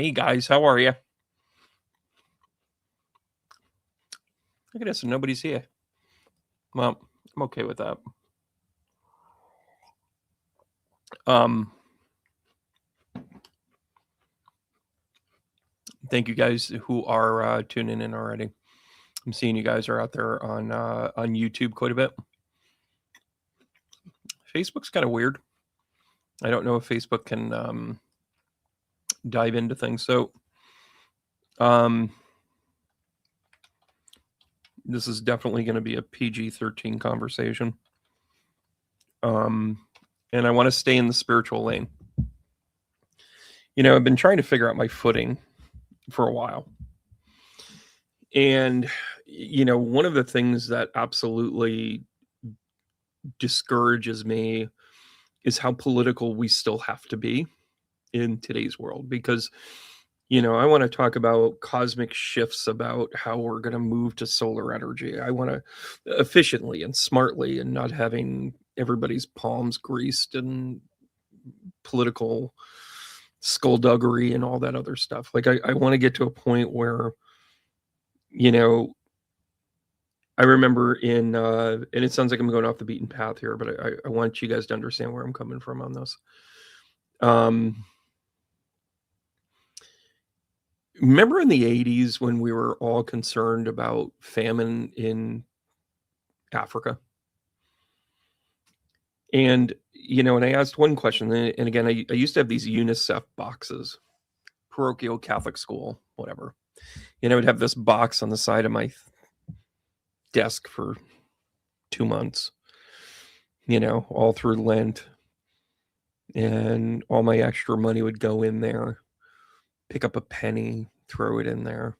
Hey guys, how are you? Look at this, nobody's here. Well, I'm okay with that. Thank you guys who are tuning in already. I'm seeing you guys are out there on YouTube quite a bit. Facebook's kind of weird. I don't know if Facebook can dive into things. So, this is definitely going to be a PG-13 conversation. And I want to stay in the spiritual lane. I've been trying to figure out my footing for a while. And, one of the things that absolutely discourages me is how political we still have to be in today's world. Because, I want to talk about cosmic shifts, about how we're going to move to solar energy. I want to efficiently and smartly, and not having everybody's palms greased and political skullduggery and all that other stuff. Like, I want to get to a point where, I remember and it sounds like I'm going off the beaten path here, but I want you guys to understand where I'm coming from on this. Remember in the 80s when we were all concerned about famine in Africa? And, and I asked one question, and again, I used to have these UNICEF boxes, parochial Catholic school, whatever. I would have this box on the side of my desk for 2 months, all through Lent. And all my extra money would go in there, pick up a penny, throw it in there.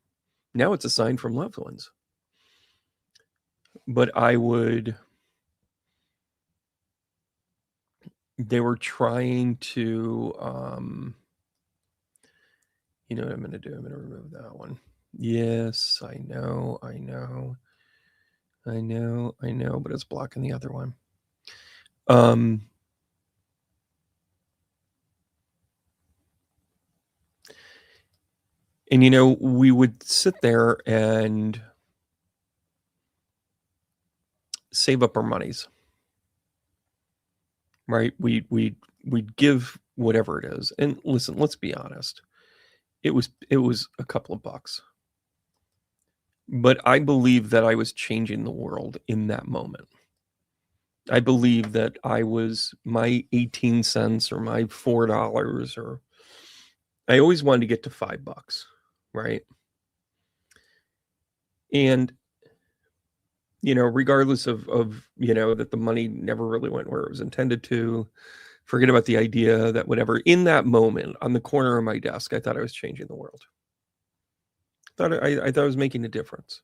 Now it's a sign from loved ones. But they were trying to, you know what I'm going to do? I'm going to remove that one. Yes, I know, but it's blocking the other one. And we would sit there and save up our monies, right? We'd give whatever it is. And listen, let's be honest. It was a couple of bucks. But I believe that I was changing the world in that moment. I believe that I was my 18 cents or my $4, or I always wanted to get to $5, right? And, regardless of that the money never really went where it was intended to, forget about the idea that whatever, in that moment on the corner of my desk, I thought I was changing the world. I thought I was making a difference.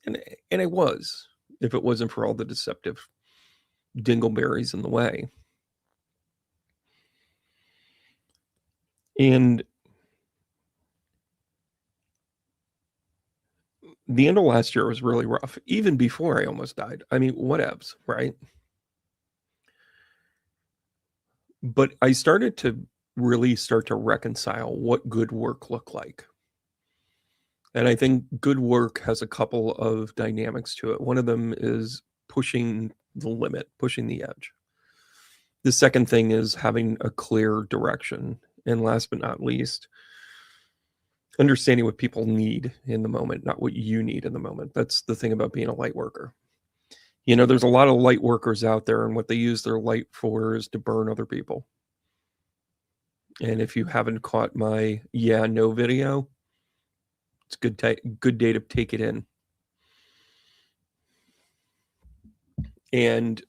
And I was, if it wasn't for all the deceptive dingleberries in the way. And the end of last year was really rough, even before I almost died. I mean, whatevs, right? But I started to really reconcile what good work looked like. And I think good work has a couple of dynamics to it. One of them is pushing the limit, pushing the edge. The second thing is having a clear direction. And last but not least, understanding what people need in the moment, not what you need in the moment. That's the thing about being a light worker. There's a lot of light workers out there, and what they use their light for is to burn other people. And if you haven't caught my yeah, no video, it's good day to take it in. And,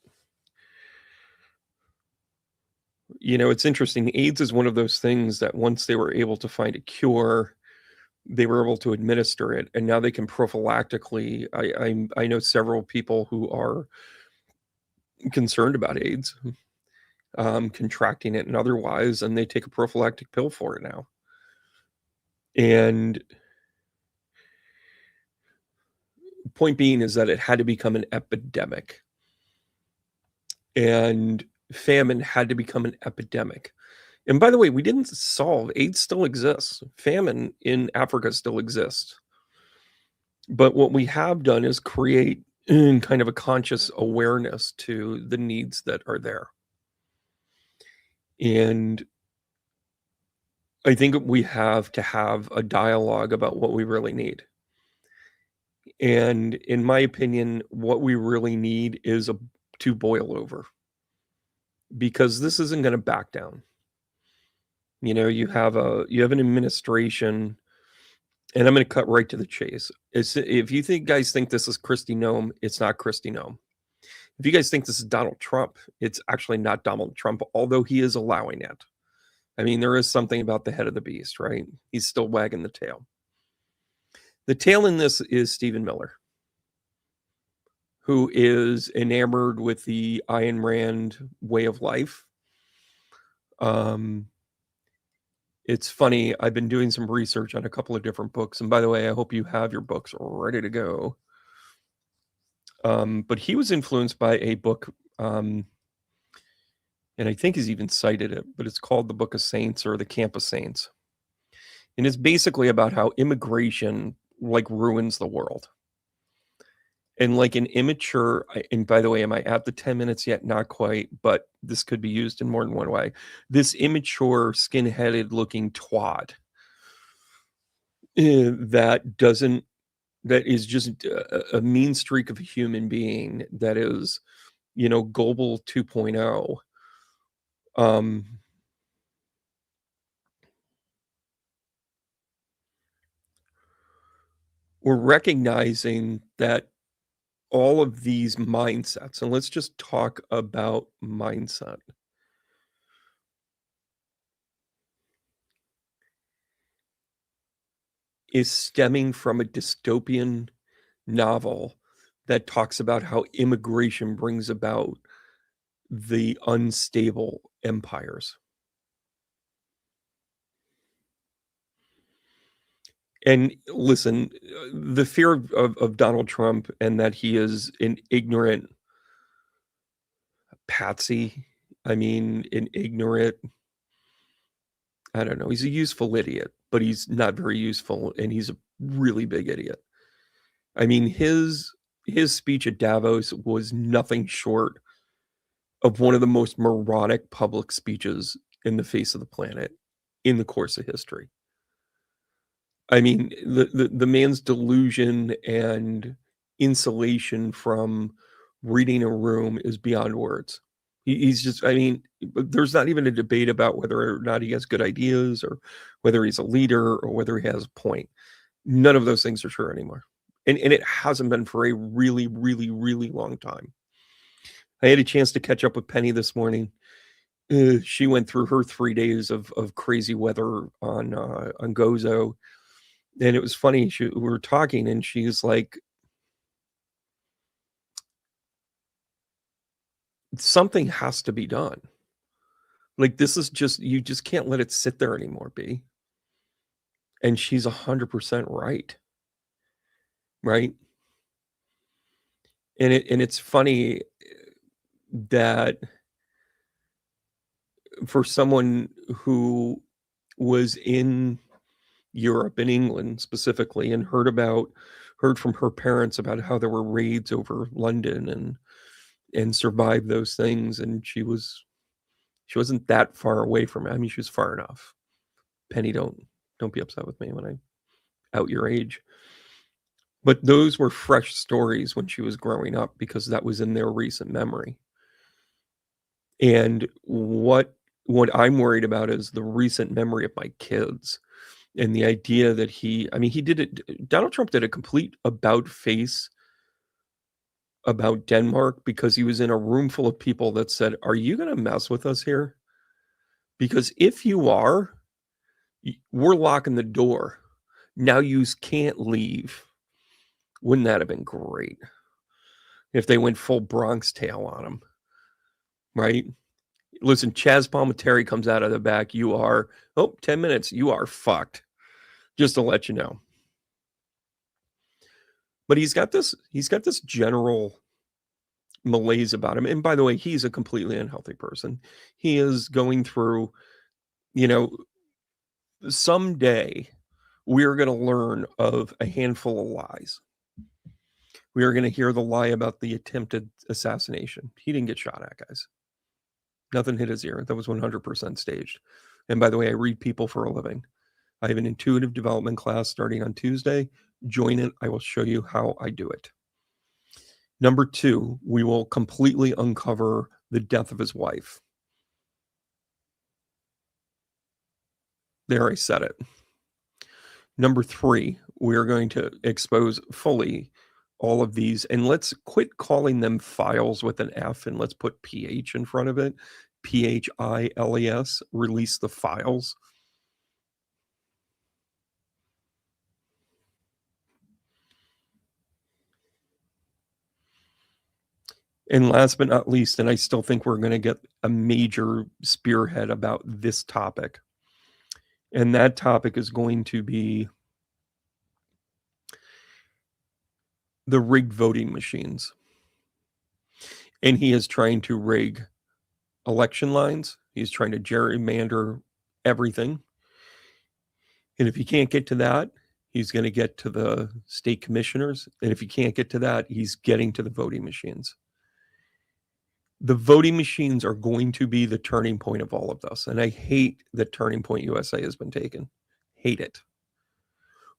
it's interesting. AIDS is one of those things that once they were able to find a cure, they were able to administer it, and now they can prophylactically. I know several people who are concerned about AIDS, contracting it and otherwise, and they take a prophylactic pill for it now. And point being is that it had to become an epidemic, and famine had to become an epidemic. And by the way, we didn't solve AIDS still exists. Famine in Africa still exists. But what we have done is create kind of a conscious awareness to the needs that are there. And I think we have to have a dialogue about what we really need. And in my opinion, what we really need is to boil over, because this isn't going to back down. You have an administration, and I'm going to cut right to the chase. If you guys think this is Kristi Noem, it's not Kristi Noem. If you guys think this is Donald Trump, it's actually not Donald Trump, although he is allowing it. I mean, there is something about the head of the beast, right? He's still wagging the tail. The tail in this is Stephen Miller, who is enamored with the Ayn Rand way of life. It's funny, I've been doing some research on a couple of different books, and by the way, I hope you have your books ready to go. But he was influenced by a book, and I think he's even cited it, but it's called The Book of Saints, or The Camp of Saints. And it's basically about how immigration ruins the world. And like an immature, and by the way, am I at the 10 minutes yet? Not quite, but this could be used in more than one way. This immature, skin-headed looking twat that is just a mean streak of a human being that is, global 2.0. We're recognizing that all of these mindsets, and let's just talk about mindset, is stemming from a dystopian novel that talks about how immigration brings about the unstable empires. And listen, the fear of Donald Trump, and that he is an ignorant patsy. I mean, an ignorant, I don't know, he's a useful idiot, but he's not very useful, and he's a really big idiot. I mean, his speech at Davos was nothing short of one of the most moronic public speeches in the face of the planet in the course of history. I mean, the man's delusion and insulation from reading a room is beyond words. He's just, I mean, there's not even a debate about whether or not he has good ideas, or whether he's a leader, or whether he has a point. None of those things are true anymore. And it hasn't been for a really, really, really long time. I had a chance to catch up with Penny this morning. She went through her 3 days of crazy weather on Gozo. And it was funny. We were talking, and she's like, something has to be done. Like, this is just, you just can't let it sit there anymore, B. And she's 100% right. Right. And it's funny that for someone who was in Europe, in England specifically, and heard from her parents about how there were raids over London, and survived those things, and she wasn't that far away from it. I mean, she was far enough. Penny, don't be upset with me when I out your age. But those were fresh stories when she was growing up, because that was in their recent memory. And what I'm worried about is the recent memory of my kids, and the idea that Donald Trump did a complete about face about Denmark, because he was in a room full of people that said, "Are you going to mess with us here? Because if you are, we're locking the door. Now you can't leave." Wouldn't that have been great if they went full Bronx Tale on him? Right? Listen, Chaz Palminteri comes out of the back. 10 minutes. You are fucked. Just to let you know. But he's got this general malaise about him. And by the way, he's a completely unhealthy person. He is going through You know, someday we're going to learn of a handful of lies. We are going to hear the lie about the attempted assassination. He didn't get shot at, guys. Nothing hit his ear. That was 100% staged. And by the way, I read people for a living. I have an intuitive development class starting on Tuesday. Join it. I will show you how I do it. Number 2, we will completely uncover the death of his wife. There, I said it. Number 3, we are going to expose fully all of these, and let's quit calling them files with an F, and let's put PH in front of it. PHILES, release the files. And last but not least, and I still think we're going to get a major spearhead about this topic, and that topic is going to be the rigged voting machines. And he is trying to rig election lines. He's trying to gerrymander everything. And if he can't get to that, he's going to get to the state commissioners. And if he can't get to that, he's getting to the voting machines. The voting machines are going to be the turning point of all of this. And I hate that Turning Point USA has been taken. Hate it.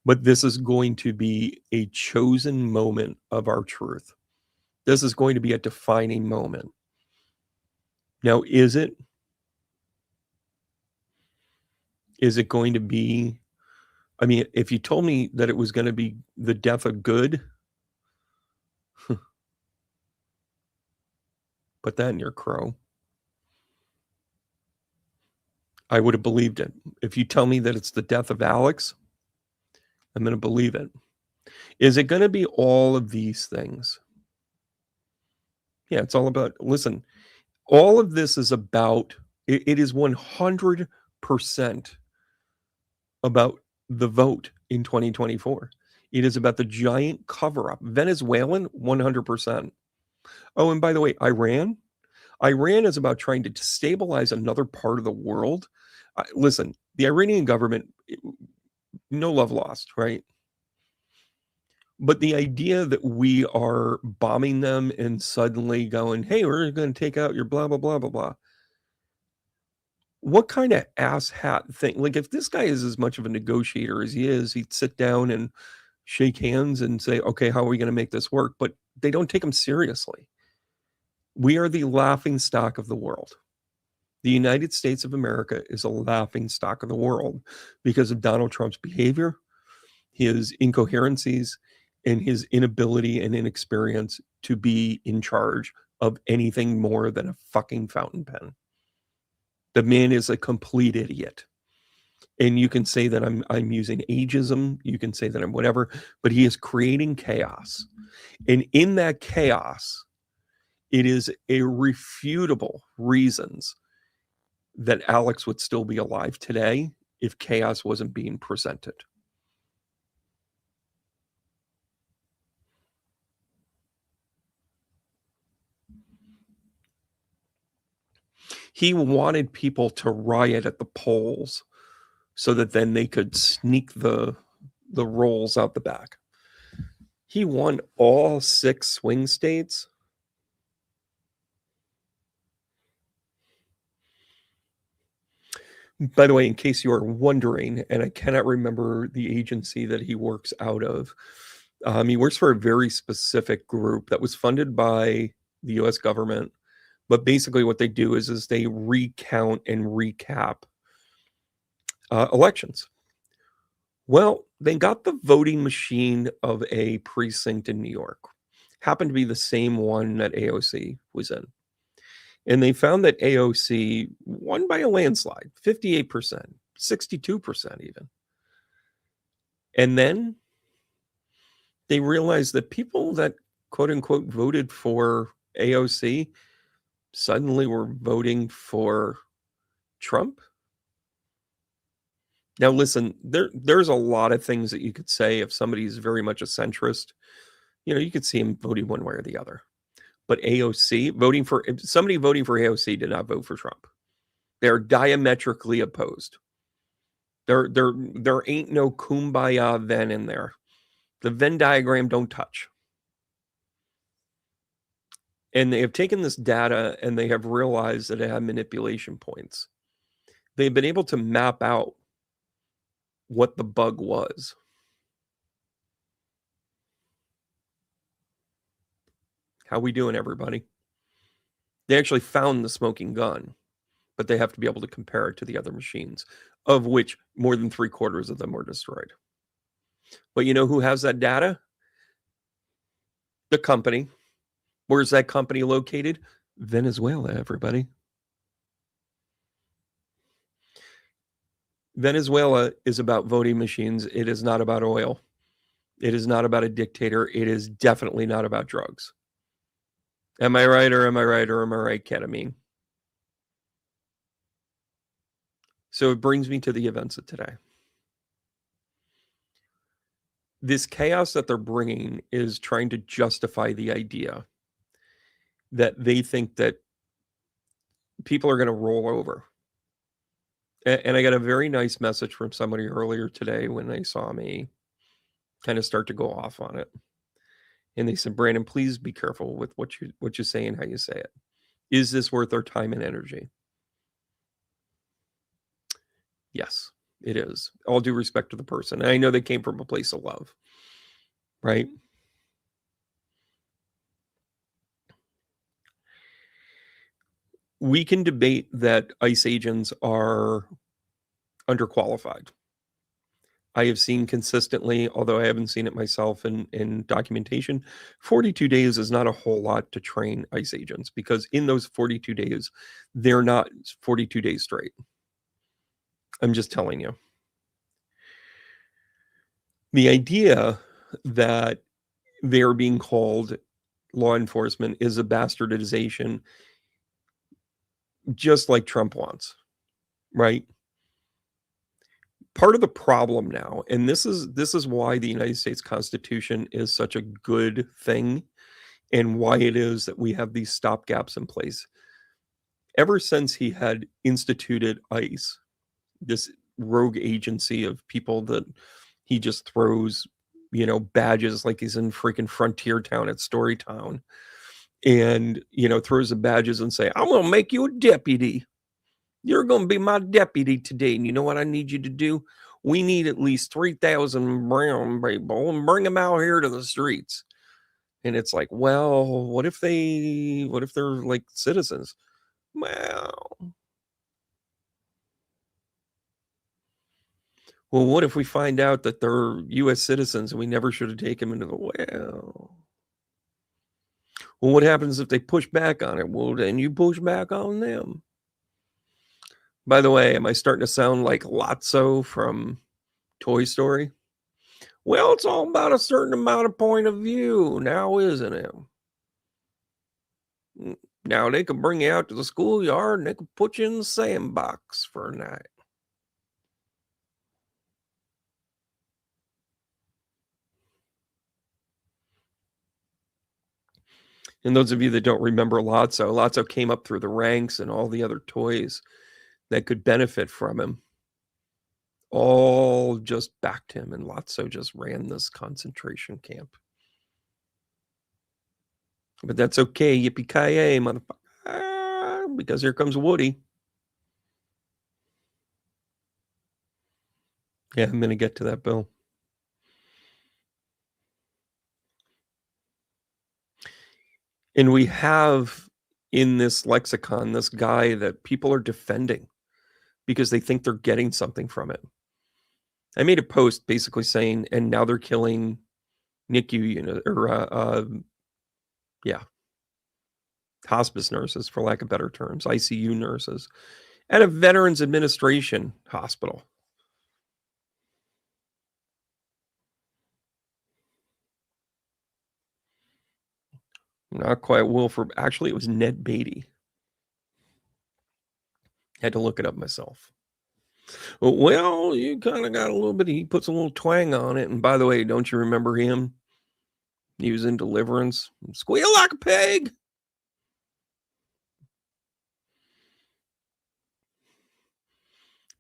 But this is going to be a chosen moment of our truth. This is going to be a defining moment. Now, is it going to be, I mean, if you told me that it was going to be the death of good, put that in your crow, I would have believed it. If you tell me that it's the death of Alex, I'm going to believe it. Is it going to be all of these things? Yeah, it's all about, listen, all of this is about, it is 100% about the vote in 2024. It is about the giant cover-up. Venezuelan, 100%. Oh, and by the way, Iran is about trying to destabilize another part of the world. Listen, the Iranian government, no love lost, right? But the idea that we are bombing them and suddenly going, hey, we're going to take out your blah, blah, blah, blah, blah. What kind of asshat thing? Like, if this guy is as much of a negotiator as he is, he'd sit down and shake hands and say, okay, how are we going to make this work? But they don't take him seriously. We are the laughing stock of the world. The United States of America is a laughing stock of the world because of Donald Trump's behavior, his incoherencies, and his inability and inexperience to be in charge of anything more than a fucking fountain pen. The man is a complete idiot. And you can say that I'm using ageism, you can say that I'm whatever, but he is creating chaos. And in that chaos, it is irrefutable reasons that Alex would still be alive today if chaos wasn't being presented. He wanted people to riot at the polls so that then they could sneak the rolls out the back. He won all 6 swing states. By the way, in case you are wondering, and I cannot remember the agency that he works out of, he works for a very specific group that was funded by the U.S. government. But basically what they do is they recount and recap elections. Well, they got the voting machine of a precinct in New York. Happened to be the same one that AOC was in. And they found that AOC won by a landslide, 58%, 62% even. And then they realized that people that, quote unquote, voted for AOC suddenly were voting for Trump. Now, listen, there's a lot of things that you could say if somebody's very much a centrist. You know, you could see him voting one way or the other. But AOC, somebody voting for AOC did not vote for Trump. They're diametrically opposed. There ain't no kumbaya Venn in there. The Venn diagram don't touch. And they have taken this data and they have realized that it had manipulation points. They've been able to map out what the bug was. How we doing, everybody? They actually found the smoking gun, but they have to be able to compare it to the other machines, of which more than 3/4 of them were destroyed. But you know who has that data? The company. Where's that company located? Venezuela, everybody. Venezuela is about voting machines. It is not about oil. It is not about a dictator. It is definitely not about drugs. Am I right or am I right or am I right, ketamine? So it brings me to the events of today. This chaos that they're bringing is trying to justify the idea that they think that people are going to roll over. And I got a very nice message from somebody earlier today when they saw me kind of start to go off on it. And they said, Brandon, please be careful with what you say and how you say it. Is this worth our time and energy? Yes, it is. All due respect to the person. And I know they came from a place of love, right? We can debate that ICE agents are underqualified. I have seen consistently, although I haven't seen it myself in documentation, 42 days is not a whole lot to train ICE agents, because in those 42 days, they're not 42 days straight. I'm just telling you. The idea that they're being called law enforcement is a bastardization, just like Trump wants, right? Part of the problem now, and this is why the United States Constitution is such a good thing, and why it is that we have these stopgaps in place. Ever since he had instituted ICE, this rogue agency of people that he just throws, badges like he's in freaking Frontier Town at Storytown, and, throws the badges and say, I'm going to make you a deputy. You're going to be my deputy today. And you know what I need you to do? We need at least 3,000 brown people and bring them out here to the streets. And it's like, well, what if they're like citizens? Well, what if we find out that they're U.S. citizens and we never should have taken them into the well? Well, what happens if they push back on it? Well, then you push back on them. By the way, am I starting to sound like Lotso from Toy Story? Well, it's all about a certain amount of point of view now, isn't it? Now they can bring you out to the schoolyard and they can put you in the sandbox for a night. And those of you that don't remember Lotso came up through the ranks, and all the other toys that could benefit from him all just backed him, and Lotso just ran this concentration camp. But that's okay, yippee-ki-yay, motherfucker, because here comes Woody. Yeah, I'm going to get to that, Bill. And we have in this lexicon this guy that people are defending because they think they're getting something from it. I made a post basically saying, and now they're killing NICU hospice nurses, for lack of better terms, ICU nurses, at a Veterans Administration hospital. Not quite Wilford. Actually, it was Ned Beatty. Had to look it up myself. Well, you kind of got a little bit. He puts a little twang on it. And by the way, don't you remember him? He was in Deliverance. Squeal like a pig.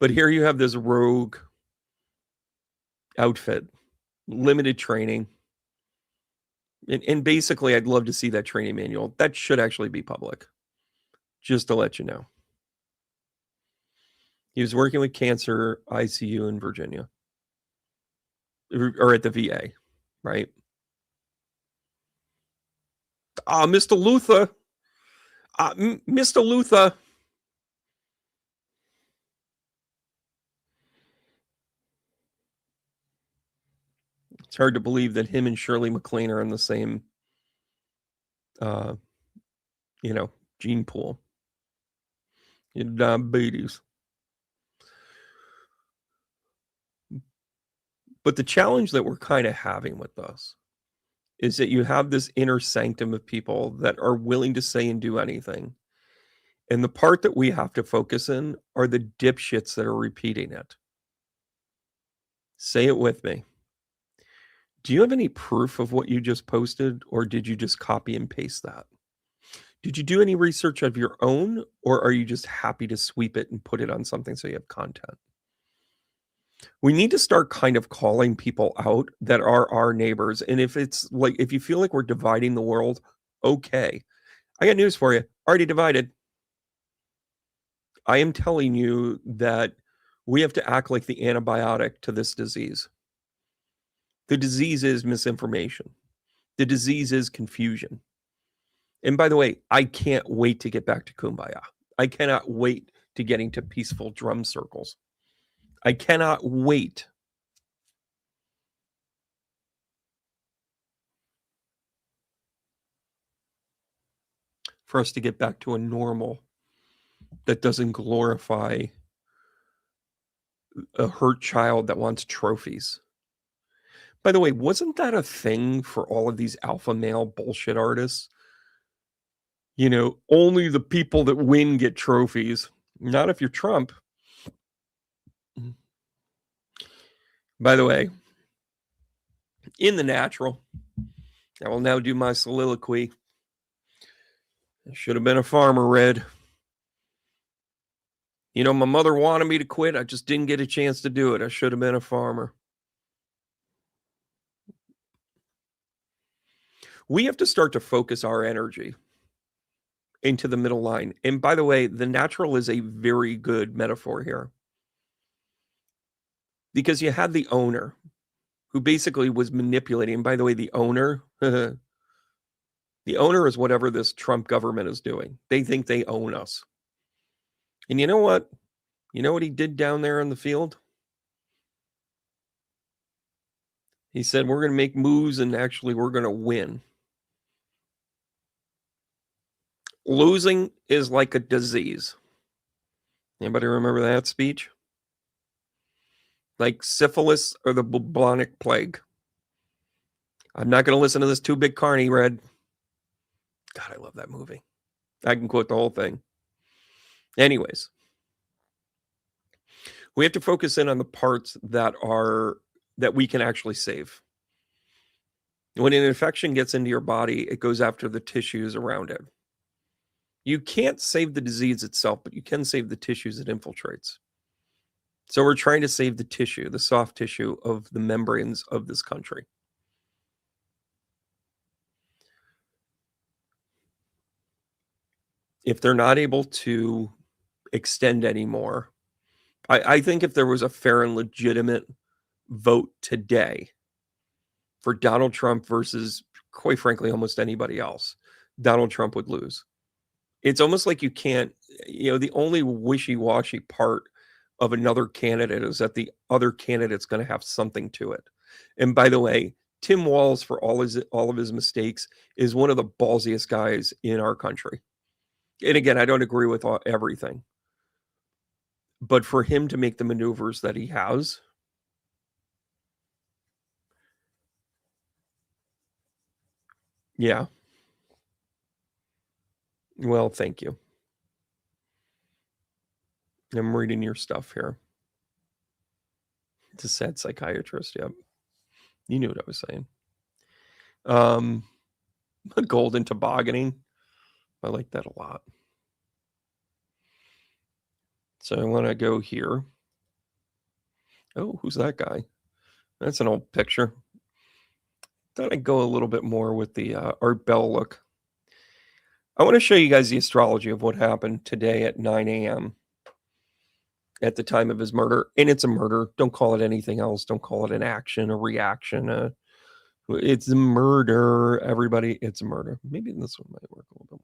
But here you have this rogue outfit, limited training. And basically, I'd love to see that training manual. That should actually be public, just to let you know. He was working with cancer ICU in Virginia, or at the VA, right? Mr. Luther. Mr. Luther. It's hard to believe that him and Shirley MacLaine are in the same, gene pool. Diabetes. But the challenge that we're kind of having with this is that you have this inner sanctum of people that are willing to say and do anything. And the part that we have to focus in are the dipshits that are repeating it. Say it with me. Do you have any proof of what you just posted, or did you just copy and paste that? Did you do any research of your own, or are you just happy to sweep it and put it on something so you have content? We need to start kind of calling people out that are our neighbors. And if it's like, if you feel like we're dividing the world, okay. I got news for you. Already divided. I am telling you that we have to act like the antibiotic to this disease. The disease is misinformation. The disease is confusion. And by the way, I can't wait to get back to Kumbaya. I cannot wait to getting to peaceful drum circles. I cannot wait. For us to get back to a normal that doesn't glorify a hurt child that wants trophies. By the way, wasn't that a thing for all of these alpha male bullshit artists? Only the people that win get trophies. Not if you're Trump. By the way, in the natural, I will now do my soliloquy. I should have been a farmer, Red. My mother wanted me to quit. I just didn't get a chance to do it. I should have been a farmer. We have to start to focus our energy into the middle line. And by the way, the natural is a very good metaphor here. Because you had the owner who basically was manipulating. And by the way, the owner is whatever this Trump government is doing. They think they own us. And you know what? You know what he did down there in the field? He said, we're going to make moves and actually we're going to win. Losing is like a disease. Anybody remember that speech? Like syphilis or the bubonic plague. I'm not going to listen to this too big carny, Red. God, I love that movie. I can quote the whole thing. Anyways, we have to focus in on the parts that we can actually save. When an infection gets into your body, it goes after the tissues around it. You can't save the disease itself, but you can save the tissues it infiltrates. So we're trying to save the tissue, the soft tissue of the membranes of this country. If they're not able to extend anymore, I think if there was a fair and legitimate vote today for Donald Trump versus, quite frankly, almost anybody else, Donald Trump would lose. It's almost like you can't, the only wishy-washy part of another candidate is that the other candidate's going to have something to it. And by the way, Tim Walz, for all of his mistakes, is one of the ballsiest guys in our country. And again, I don't agree with everything. But for him to make the maneuvers that he has, yeah. Well, thank you. I'm reading your stuff here. It's a sad psychiatrist, yep. You knew what I was saying. Golden tobogganing. I like that a lot. So I want to go here. Oh, who's that guy? That's an old picture. Thought I'd go a little bit more with the Art Bell look. I want to show you guys the astrology of what happened today at 9 a.m. at the time of his murder. And it's a murder. Don't call it anything else. Don't call it an action, a reaction. It's a murder, everybody. It's a murder. Maybe this one might work a little bit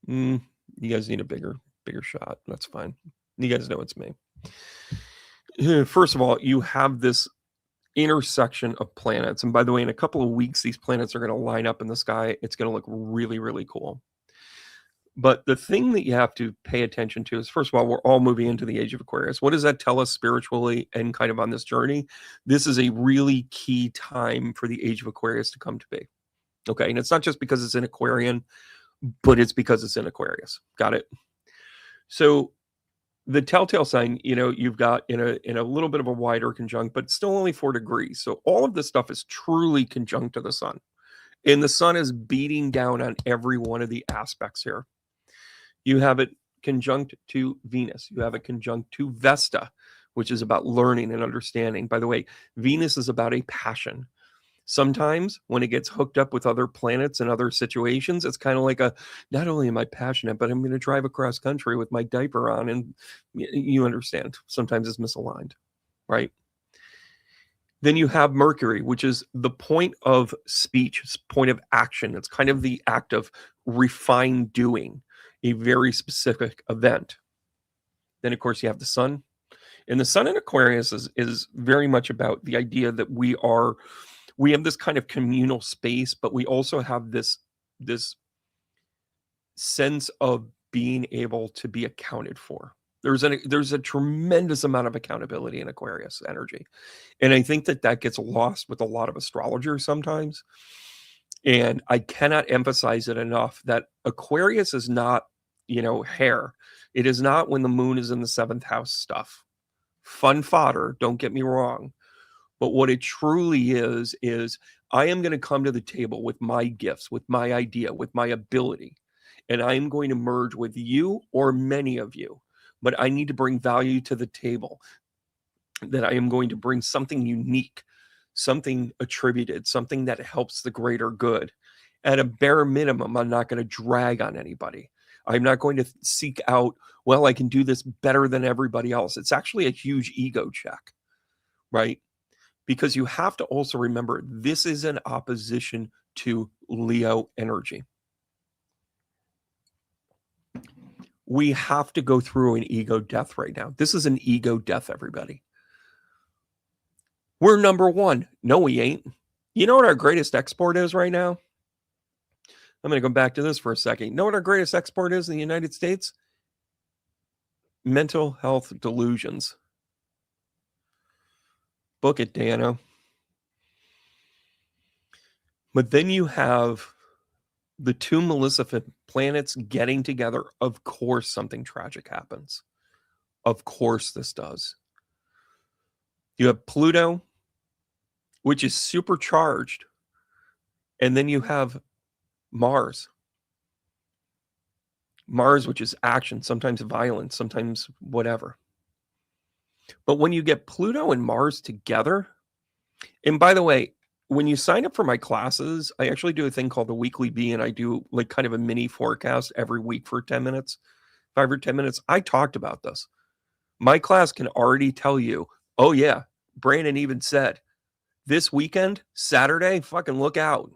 more. You guys need a bigger shot. That's fine. You guys know it's me. First of all, you have this intersection of planets. And by the way, in a couple of weeks, these planets are going to line up in the sky. It's going to look really, really cool. But the thing that you have to pay attention to is, first of all, we're all moving into the age of Aquarius. What does that tell us spiritually and kind of on this journey? This is a really key time for the age of Aquarius to come to be. Okay. And it's not just because it's in Aquarian, but it's because it's in Aquarius. Got it? So the telltale sign, you've got in a little bit of a wider conjunct, but still only 4 degrees. So all of this stuff is truly conjunct to the sun. And the sun is beating down on every one of the aspects here. You have it conjunct to Venus. You have it conjunct to Vesta, which is about learning and understanding. By the way, Venus is about a passion. Sometimes when it gets hooked up with other planets and other situations, it's kind of like not only am I passionate, but I'm going to drive across country with my diaper on. And you understand, sometimes it's misaligned, right? Then you have Mercury, which is the point of speech, it's point of action. It's kind of the act of refined doing a very specific event. Then, of course, you have the sun. And the sun in Aquarius is very much about the idea that we have this kind of communal space, but we also have this sense of being able to be accounted for. There's a tremendous amount of accountability in Aquarius energy. And I think that gets lost with a lot of astrologers sometimes. And I cannot emphasize it enough that Aquarius is not, hair. It is not when the moon is in the 7th house stuff. Fun fodder, don't get me wrong. But what it truly is I am going to come to the table with my gifts, with my idea, with my ability. And I am going to merge with you or many of you. But I need to bring value to the table. That I am going to bring something unique, something attributed, something that helps the greater good. At a bare minimum, I'm not going to drag on anybody. I'm not going to seek out, well, I can do this better than everybody else. It's actually a huge ego check, right? Because you have to also remember this is an opposition to Leo energy. We have to go through an ego death right now. This is an ego death, everybody. We're number one. No, we ain't. You know what our greatest export is right now? I'm going to go back to this for a second. You know what our greatest export is in the United States? Mental health delusions. Book it, Dano. But then you have the two maleficent planets getting together. Of course, something tragic happens. Of course, this does. You have Pluto, which is supercharged. And then you have Mars. Mars, which is action, sometimes violence, sometimes whatever. But when you get Pluto and Mars together, and by the way, when you sign up for my classes, I actually do a thing called the Weekly Bee, and I do like kind of a mini forecast every week for 10 minutes, 5 or 10 minutes. I talked about this. My class can already tell you, oh yeah, Brandon even said, this weekend, Saturday, fucking look out.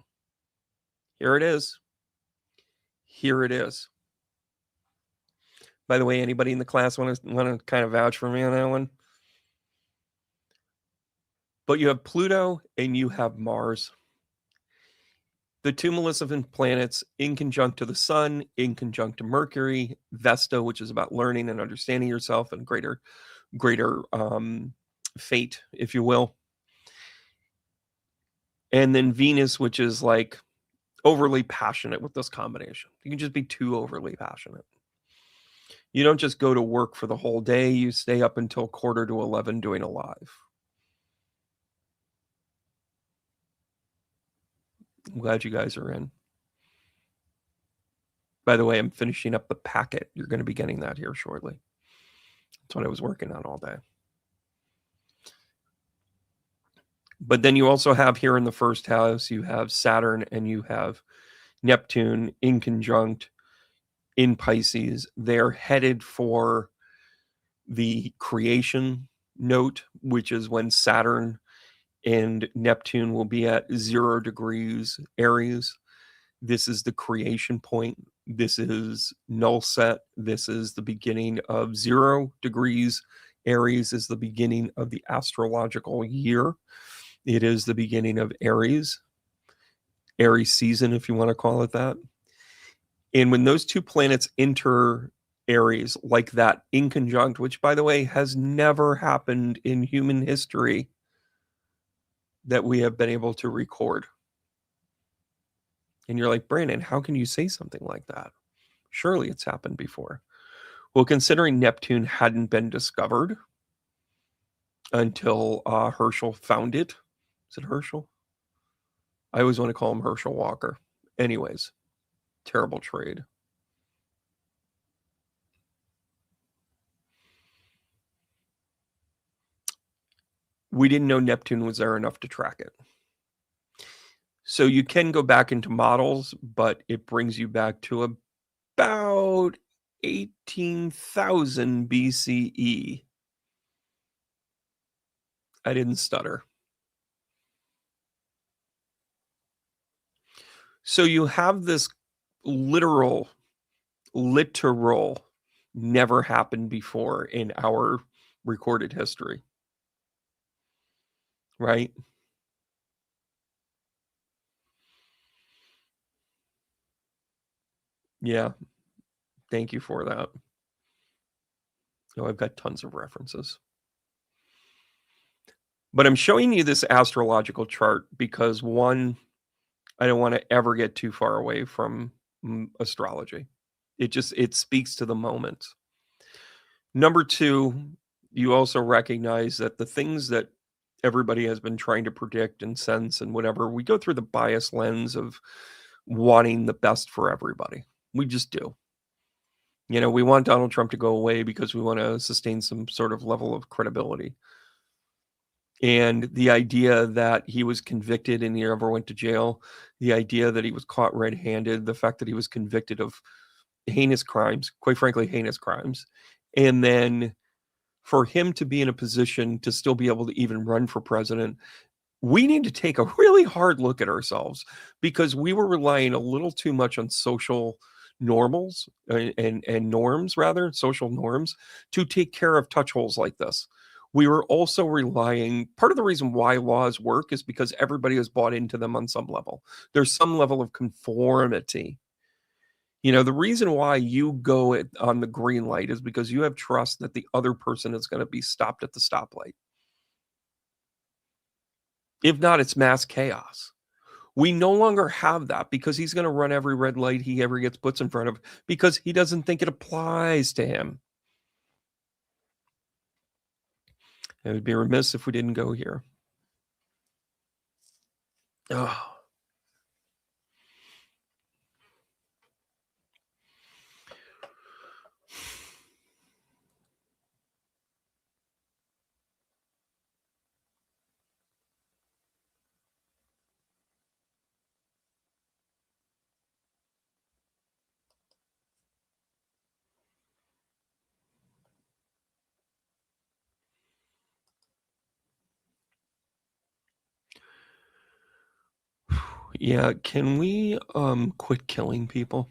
Here it is. Here it is. By the way, anybody in the class want to kind of vouch for me on that one? But you have Pluto and you have Mars. The two maleficent planets in conjunct to the sun, in conjunct to Mercury, Vesta, which is about learning and understanding yourself and greater fate, if you will. And then Venus, which is like overly passionate with this combination. You can just be too overly passionate. You don't just go to work for the whole day. You stay up until 10:45 doing a live. I'm glad you guys are in. By the way, I'm finishing up the packet. You're going to be getting that here shortly. That's what I was working on all day. But then you also have here in the first house, you have Saturn and you have Neptune in conjunct in Pisces. They're headed for the creation note, which is when Saturn and Neptune will be at 0 degrees Aries. This is the creation point. This is null set. This is the beginning of 0 degrees Aries is the beginning of the astrological year. It is the beginning of Aries season, if you want to call it that. And when those two planets enter Aries like that in conjunct, which by the way has never happened in human history that we have been able to record. And you're like, Brandon, how can you say something like that? Surely it's happened before. Well, considering Neptune hadn't been discovered until Herschel found it. Is it Herschel? I always want to call him Herschel Walker. Anyways, terrible trade. We didn't know Neptune was there enough to track it. So you can go back into models, but it brings you back to about 18,000 BCE. I didn't stutter. So you have this literal, never happened before in our recorded history. Right? Yeah. Thank you for that. Oh, I've got tons of references. But I'm showing you this astrological chart because one, I don't want to ever get too far away from astrology. It speaks to the moment. Number two, you also recognize that the things that everybody has been trying to predict and sense and whatever, we go through the bias lens of wanting the best for everybody. We just do. You know, we want Donald Trump to go away because we want to sustain some sort of level of credibility. And the idea that he was convicted and he never went to jail, the idea that he was caught red-handed, the fact that he was convicted of heinous crimes, quite frankly, heinous crimes, and then for him to be in a position to still be able to even run for president, we need to take a really hard look at ourselves because we were relying a little too much on social normals and norms, rather, social norms, to take care of touch holes like this. We were also relying, part of the reason why laws work is because everybody has bought into them on some level. There's some level of conformity. You know, the reason why you go on the green light is because you have trust that the other person is going to be stopped at the stoplight. If not, it's mass chaos. We no longer have that because he's going to run every red light he ever gets puts in front of because he doesn't think it applies to him. It would be remiss if we didn't go here. Oh. Yeah, can we quit killing people?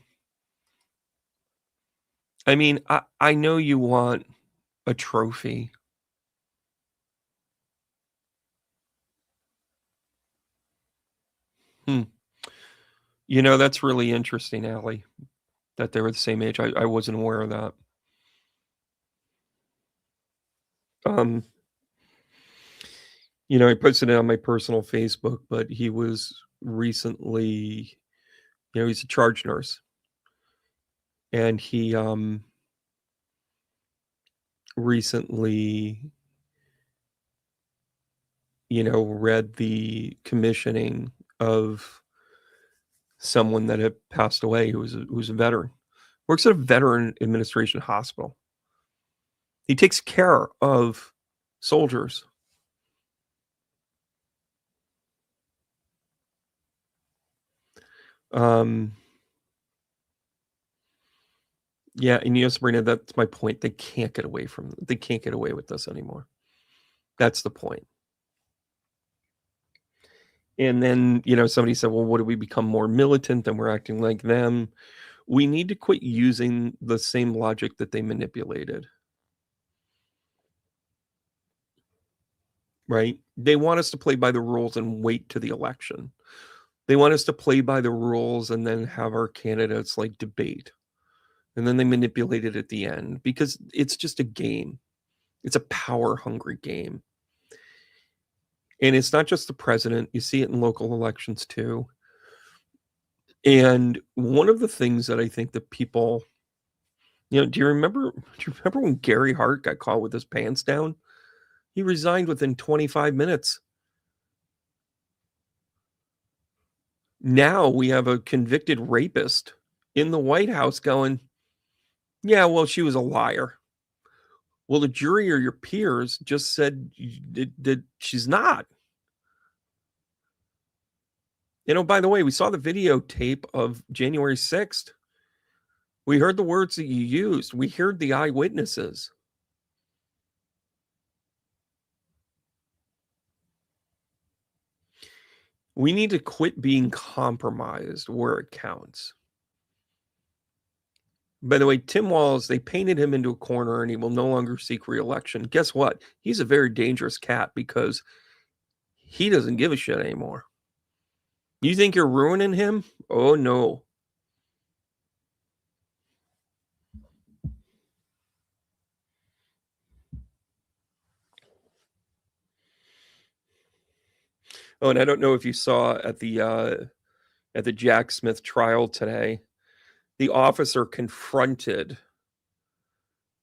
I mean, I know you want a trophy. You know, that's really interesting, Allie, that they were the same age. I wasn't aware of that. You know, I posted it on my personal Facebook, but he was recently, you know, he's a charge nurse. And he recently, you know, read the commissioning of someone that had passed away who was a veteran. Works at a veteran administration hospital. He takes care of soldiers. Um, yeah, and Sabrina, that's my point. They can't get away with this anymore. That's the point. And then, somebody said, well, what do we become more militant and we're acting like them? We need to quit using the same logic that they manipulated. Right? They want us to play by the rules and wait to the election. They want us to play by the rules and then have our candidates like debate. And then they manipulate it at the end because it's just a game. It's a power hungry game. And it's not just the president. You see it in local elections too. And one of the things that I think that people, do you remember when Gary Hart got caught with his pants down? He resigned within 25 minutes. Now we have a convicted rapist in the White House going, yeah, well, she was a liar. Well, the jury or your peers just said that she's not. By the way, we saw the videotape of January 6th. We heard the words that you used. We heard the eyewitnesses. We need to quit being compromised where it counts. By the way, Tim Walz, they painted him into a corner and he will no longer seek re-election. Guess what? He's a very dangerous cat because he doesn't give a shit anymore. You think you're ruining him? Oh, no. Oh, and I don't know if you saw at the Jack Smith trial today, the officer confronted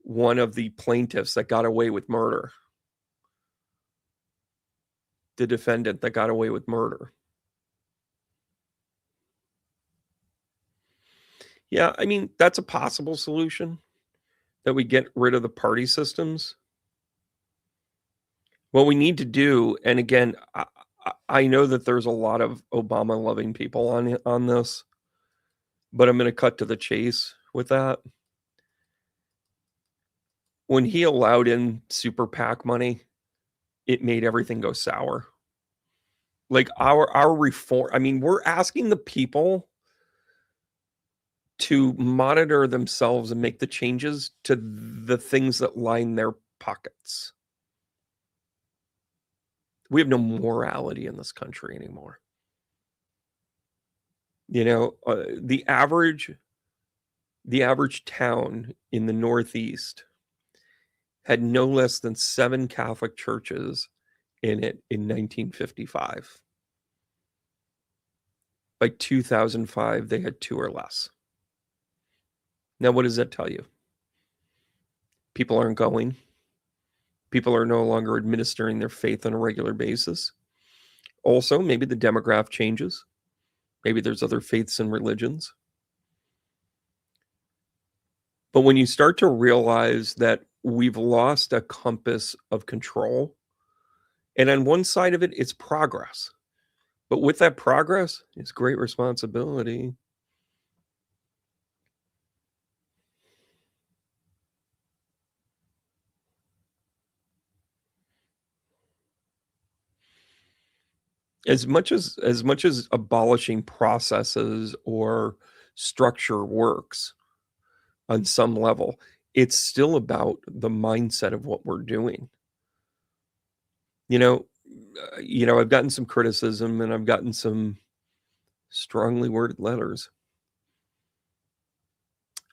one of the plaintiffs that got away with murder. The defendant that got away with murder. Yeah, I mean, that's a possible solution, that we get rid of the party systems. What we need to do, and again, I know that there's a lot of Obama loving people on this, but I'm going to cut to the chase with that. When he allowed in super PAC money, it made everything go sour. Like our reform, I mean, we're asking the people to monitor themselves and make the changes to the things that line their pockets. We have no morality in this country anymore. The average town in the Northeast had no less than 7 Catholic churches in it in 1955. By 2005, they had 2 or less. Now, what does that tell you? People aren't going. People are no longer administering their faith on a regular basis. Also, maybe the demographic changes. Maybe there's other faiths and religions. But when you start to realize that we've lost a compass of control, and on one side of it, it's progress. But with that progress, it's great responsibility. As much as abolishing processes or structure works on some level, it's still about the mindset of what we're doing. I've gotten some criticism and I've gotten some strongly worded letters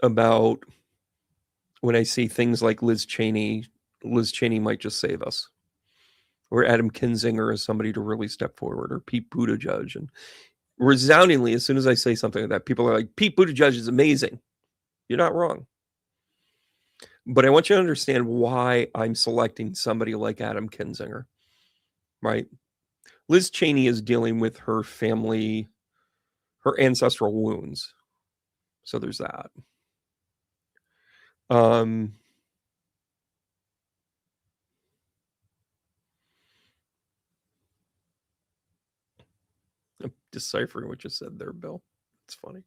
about when I see things like Liz Cheney might just save us, or Adam Kinzinger is somebody to really step forward, or Pete Buttigieg. And resoundingly, as soon as I say something like that, people are like, Pete Buttigieg is amazing. You're not wrong. But I want you to understand why I'm selecting somebody like Adam Kinzinger, right? Liz Cheney is dealing with her family, her ancestral wounds. So there's that. I'm deciphering what you said there, Bill. It's funny.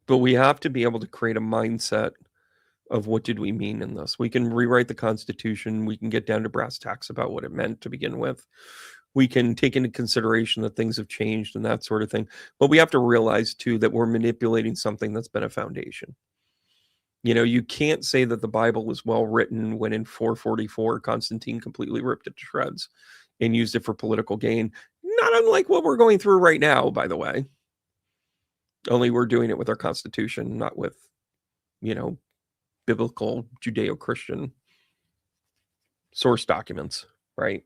But we have to be able to create a mindset of what did we mean in this. We can rewrite the Constitution. We can get down to brass tacks about what it meant to begin with. We can take into consideration that things have changed and that sort of thing. But we have to realize, too, that we're manipulating something that's been a foundation. You can't say that the Bible was well written when in 444 Constantine completely ripped it to shreds and used it for political gain. Not unlike what we're going through right now, by the way. Only we're doing it with our Constitution, not with, biblical Judeo-Christian source documents, right?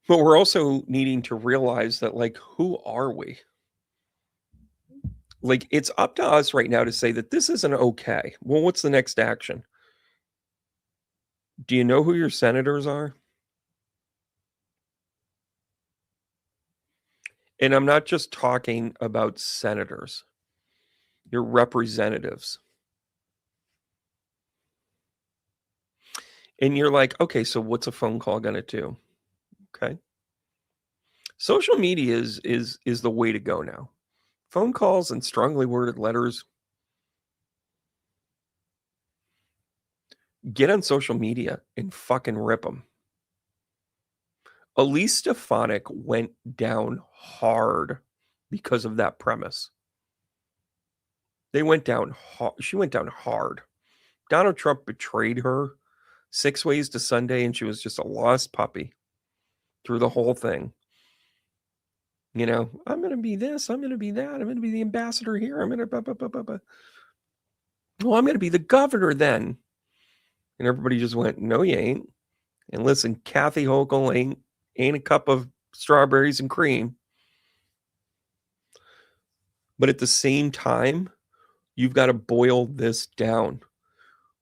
But we're also needing to realize that, who are we? It's up to us right now to say that this isn't okay. Well, what's the next action? Do you know who your senators are? And I'm not just talking about senators, your representatives. And you're like, okay, so what's a phone call going to do? Okay. Social media is the way to go now. Phone calls and strongly worded letters. Get on social media and fucking rip them. Elise Stefanik went down hard because of that premise. She went down hard. Donald Trump betrayed her 6 ways to Sunday, and she was just a lost puppy through the whole thing. I'm going to be this, I'm going to be that, I'm going to be the ambassador here, I'm going to... Well, I'm going to be the governor then. And everybody just went, no, you ain't. And listen, Kathy Hochul ain't a cup of strawberries and cream. But at the same time, you've got to boil this down.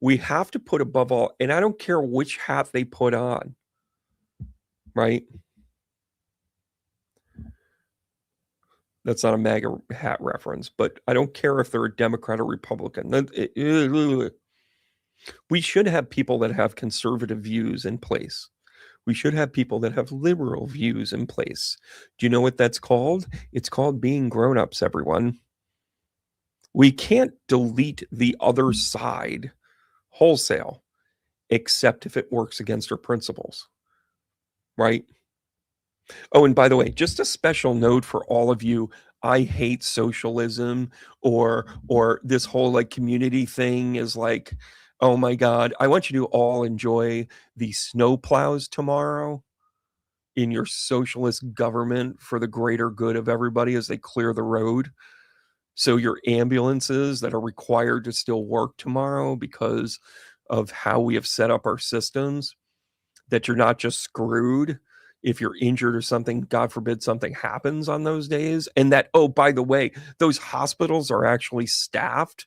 We have to put above all, and I don't care which hat they put on, right? That's not a MAGA hat reference, but I don't care if they're a Democrat or Republican. We should have people that have conservative views in place. We should have people that have liberal views in place. Do you know what that's called? It's called being grown-ups, everyone. We can't delete the other side wholesale, except if it works against our principles, right? Oh, and by the way, just a special note for all of you. I hate socialism or this whole community thing is oh my God. I want you to all enjoy the snow plows tomorrow in your socialist government for the greater good of everybody as they clear the road. So your ambulances that are required to still work tomorrow because of how we have set up our systems, that you're not just screwed if you're injured or something, God forbid something happens on those days. And that, oh, by the way, those hospitals are actually staffed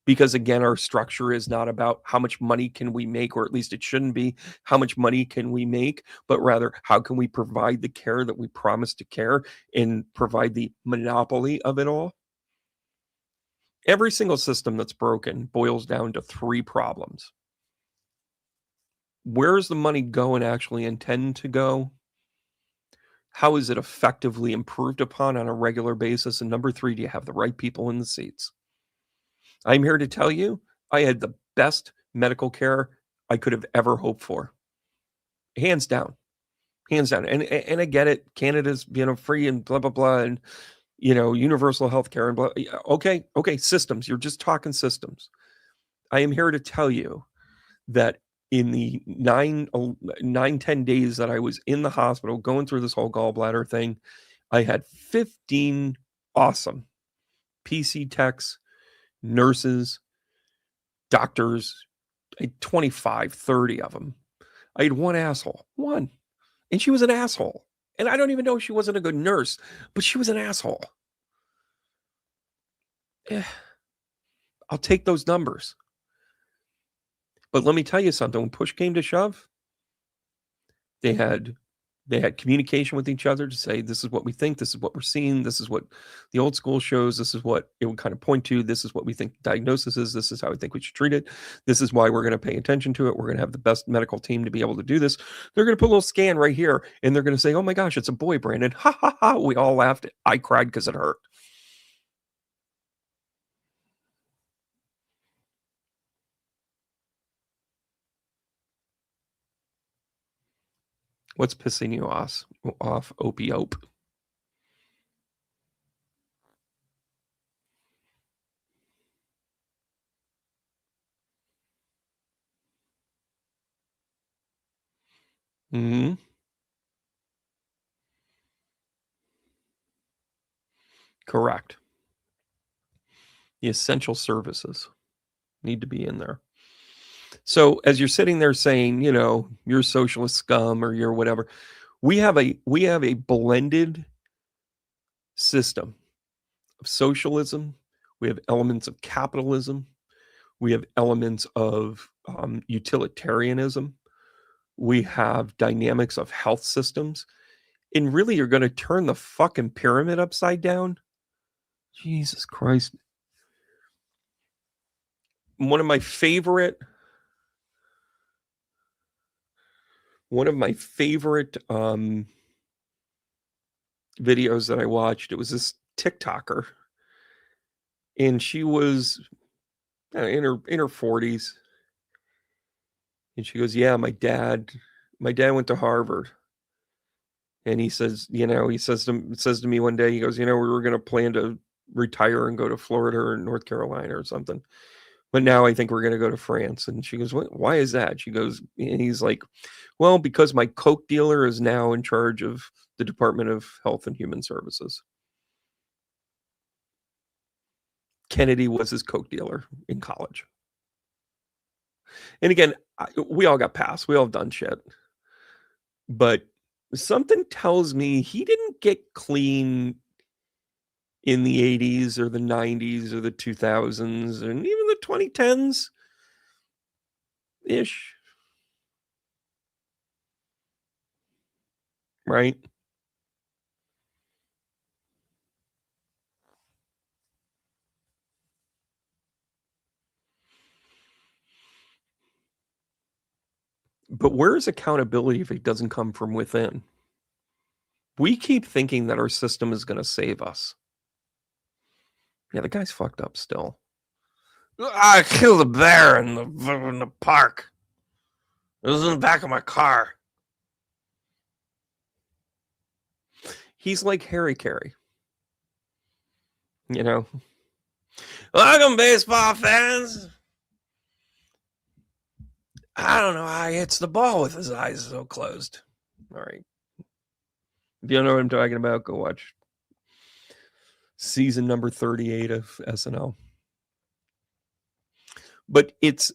because, again, our structure is not about how much money can we make, or at least it shouldn't be how much money can we make, but rather how can we provide the care that we promise to care and provide the monopoly of it all. Every single system that's broken boils down to 3 problems. Where is the money going actually intend to go? How is it effectively improved upon on a regular basis? And number 3, do you have the right people in the seats? I'm here to tell you, I had the best medical care I could have ever hoped for. Hands down. Hands down. And I get it. Canada's, free and blah, blah, blah. And, universal health care and blah. Okay. Systems. You're just talking systems. I am here to tell you that in the 10 days that I was in the hospital going through this whole gallbladder thing, I had 15 awesome PC techs, nurses, doctors, 25, 30 of them. I had one asshole, one, and she was an asshole. And I don't even know if she wasn't a good nurse, but she was an asshole. I'll take those numbers. But let me tell you something. When push came to shove, they had They had communication with each other to say, this is what we think, this is what we're seeing, this is what the old school shows, this is what it would kind of point to, this is what we think diagnosis is, this is how we think we should treat it, this is why we're going to pay attention to it, we're going to have the best medical team to be able to do this. They're going to put a little scan right here, and they're going to say, oh my gosh, it's a boy, Brandon. Ha ha ha. We all laughed. I cried because it hurt. What's pissing you off, Opie-ope? Mm-hmm. Correct. The essential services need to be in there. So as you're sitting there saying, you know, you're socialist scum or you're whatever, we have a blended system of socialism. We have elements of capitalism. We have elements of utilitarianism. We have dynamics of health systems. And really, you're going to turn the fucking pyramid upside down? Jesus Christ. One of my favorite videos that I watched, it was this TikToker, and she was in her 40s, and she goes, yeah, my dad went to Harvard, and he says, you know, he says to me one day, he goes, you know, we were going to plan to retire and go to Florida or North Carolina or something, but now I think we're going to go to France. And she goes, why is that? She goes, and he's like, well, because my Coke dealer is now in charge of the Department of Health and Human Services. Kennedy was his Coke dealer in college. And again, we all got passed. We all have done shit. But something tells me he didn't get clean in the 80s or the 90s or the 2000s and even the 2010s-ish. Right? But where is accountability if it doesn't come from within? We keep thinking that our system is going to save us. Yeah, the guy's fucked up still. I killed a bear in the park. It was in the back of my car. He's like Harry Carey. You know? Welcome, baseball fans. I don't know how he hits the ball with his eyes so closed. All right. If you don't know what I'm talking about, go watch season number 38 of SNL. But this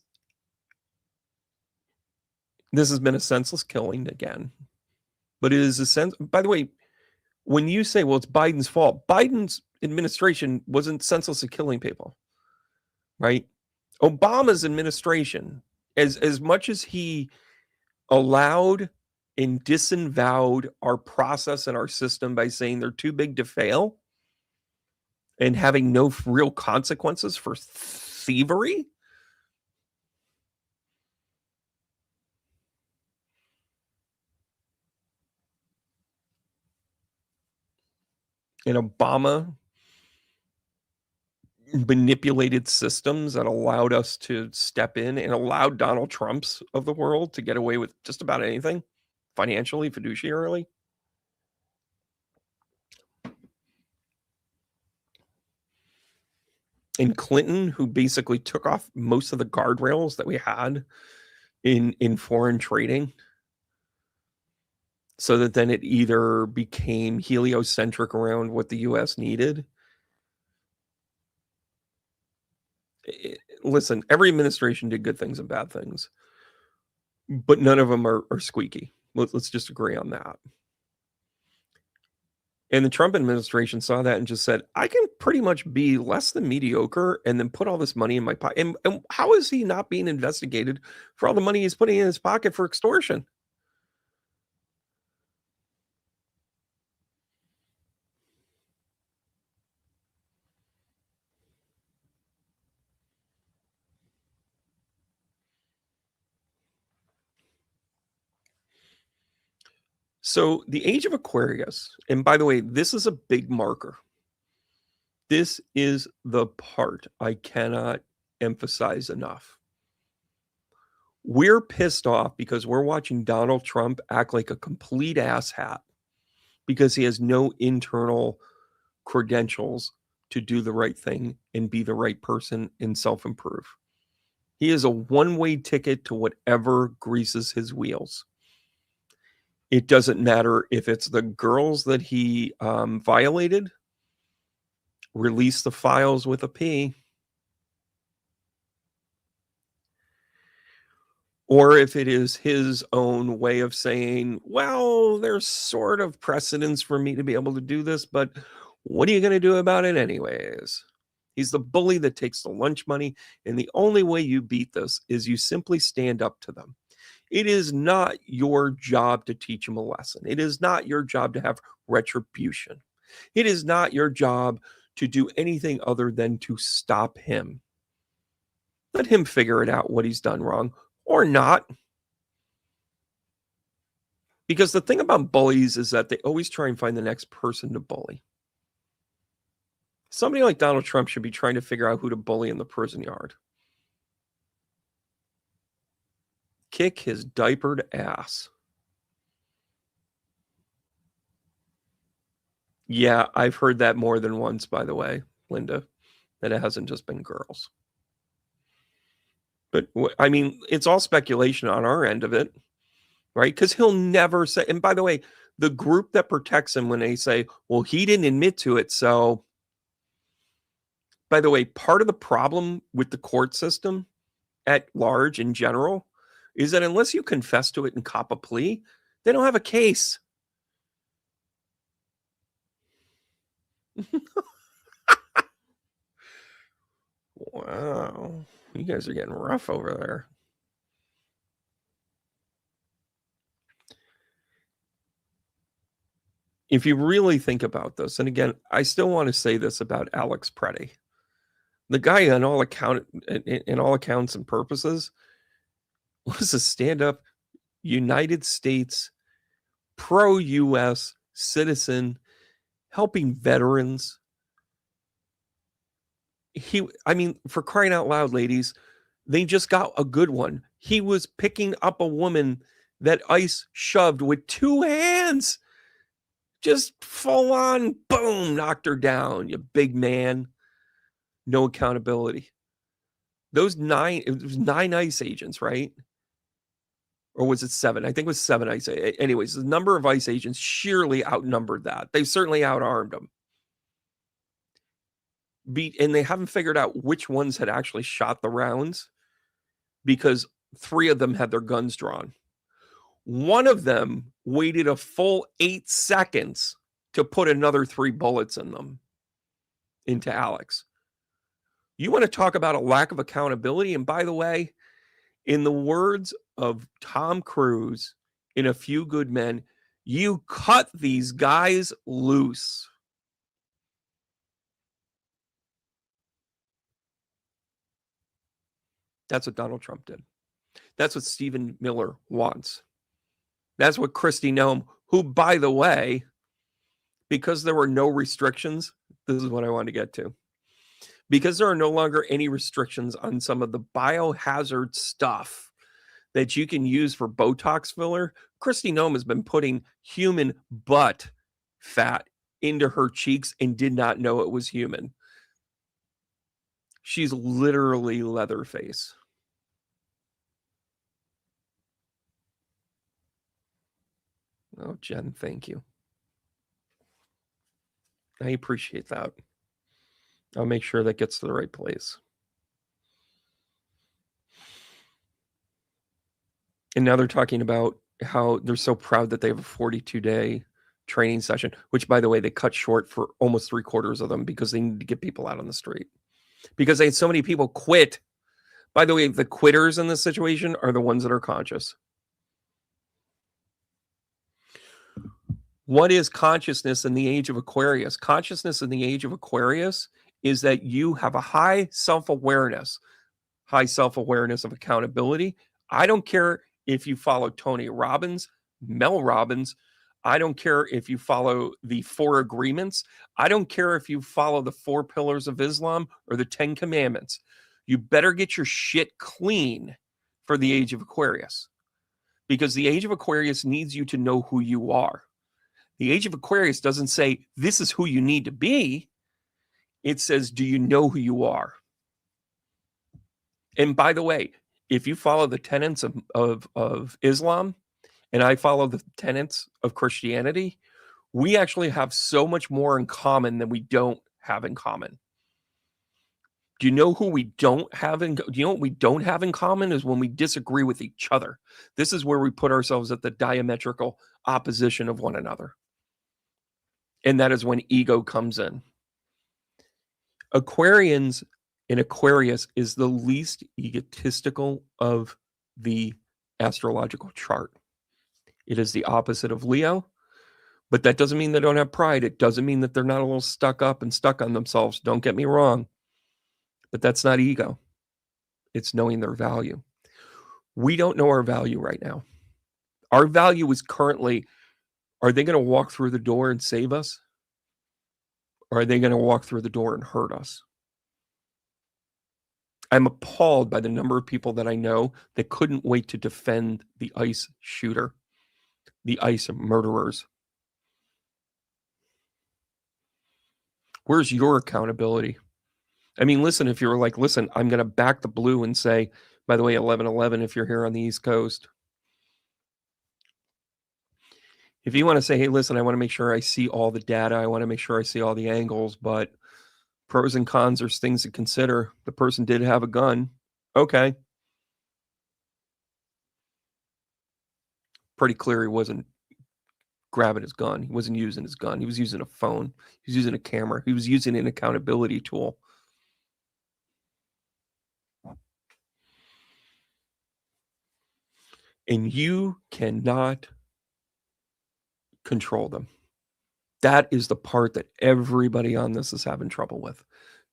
has been a senseless killing again. But it is a sense, by the way, when you say, well, it's Biden's fault, Biden's administration wasn't senselessly killing people, right? Obama's administration, as much as he allowed and disavowed our process and our system by saying they're too big to fail and having no real consequences for thievery, and Obama manipulated systems that allowed us to step in and allowed Donald Trump's of the world to get away with just about anything financially, fiduciarily. And Clinton, who basically took off most of the guardrails that we had in foreign trading, so that then it either became heliocentric around what the U.S. needed. Listen, every administration did good things and bad things, but none of them are squeaky. Let's just agree on that. And the Trump administration saw that and just said, I can pretty much be less than mediocre and then put all this money in my pocket. And how is he not being investigated for all the money he's putting in his pocket for extortion? So the age of Aquarius, and by the way, this is a big marker. This is the part I cannot emphasize enough. We're pissed off because we're watching Donald Trump act like a complete asshat because he has no internal credentials to do the right thing and be the right person and self-improve. He is a one-way ticket to whatever greases his wheels. It doesn't matter if it's the girls that he violated, release the files with a P, or if it is his own way of saying, well, there's sort of precedence for me to be able to do this, but what are you going to do about it anyways? He's the bully that takes the lunch money, and the only way you beat this is you simply stand up to them. It is not your job to teach him a lesson. It is not your job to have retribution. It is not your job to do anything other than to stop him. Let him figure it out what he's done wrong or not. Because the thing about bullies is that they always try and find the next person to bully. Somebody like Donald Trump should be trying to figure out who to bully in the prison yard. Kick his diapered ass. Yeah, I've heard that more than once, by the way, Linda, that it hasn't just been girls. But I mean, it's all speculation on our end of it, right? Because he'll never say, and by the way, the group that protects him when they say, well, he didn't admit to it. So, by the way, part of the problem with the court system at large in general is that unless you confess to it and cop a plea, they don't have a case. Wow. You guys are getting rough over there. If you really think about this, and again, I still want to say this about Alex Pretti. The guy, in all accounts and purposes, was a stand-up United States pro-US citizen helping veterans. I mean, for crying out loud, ladies, they just got a good one. He was picking up a woman that ICE shoved with two hands. Just full on, boom, knocked her down, you big man. No accountability. It was 9 ICE agents, right? Or was it 7? I think it was 7 ICE. Anyways, the number of ICE agents sheerly outnumbered that. They certainly outarmed them. And they haven't figured out which ones had actually shot the rounds because 3 of them had their guns drawn. One of them waited a full 8 seconds to put another 3 bullets in them, into Alex. You want to talk about a lack of accountability? And by the way, in the words of Tom Cruise in A Few Good Men, you cut these guys loose. That's what Donald Trump did. That's what Stephen Miller wants. That's what Kristi Noem, who, by the way, because there were no restrictions, this is what I want to get to. Because there are no longer any restrictions on some of the biohazard stuff that you can use for Botox filler, Kristi Noem has been putting human butt fat into her cheeks and did not know it was human. She's literally Leatherface. Oh, Jen, thank you. I appreciate that. I'll make sure that gets to the right place. And now they're talking about how they're so proud that they have a 42-day training session, which, by the way, they cut short for almost 3/4 of them because they need to get people out on the street. Because they had so many people quit. By the way, the quitters in this situation are the ones that are conscious. What is consciousness in the age of Aquarius? Consciousness in the age of Aquarius is that you have a high self-awareness of accountability. I don't care if you follow Tony Robbins, Mel Robbins, I don't care if you follow the 4 agreements. I don't care if you follow the 4 pillars of Islam or the 10 commandments. You better get your shit clean for the age of Aquarius, because the age of Aquarius needs you to know who you are. The age of Aquarius doesn't say this is who you need to be. It says, do you know who you are? And by the way, if you follow the tenets of Islam and I follow the tenets of Christianity, we actually have so much more in common than we don't have in common. Do you know who we don't have in? Do you know what we don't have in common is when we disagree with each other. This is where we put ourselves at the diametrical opposition of one another. And that is when ego comes in. Aquarians in Aquarius is the least egotistical of the astrological chart. It is the opposite of Leo, but that doesn't mean they don't have pride. It doesn't mean that they're not a little stuck up and stuck on themselves. Don't get me wrong. But that's not ego. It's knowing their value. We don't know our value right now. Our value is currently, are they going to walk through the door and save us? Or are they going to walk through the door and hurt us? I'm appalled by the number of people that I know that couldn't wait to defend the ICE shooter, the ICE murderers. Where's your accountability? I mean, listen, if you're like, listen, I'm going to back the blue and say, by the way, 11/11, if you're here on the East Coast, if you want to say, hey, listen, I want to make sure I see all the data. I want to make sure I see all the angles, but pros and cons, there's things to consider. The person did have a gun. Okay. Pretty clear he wasn't grabbing his gun. He wasn't using his gun. He was using a phone. He was using a camera. He was using an accountability tool. And you cannot control them. That is the part that everybody on this is having trouble with.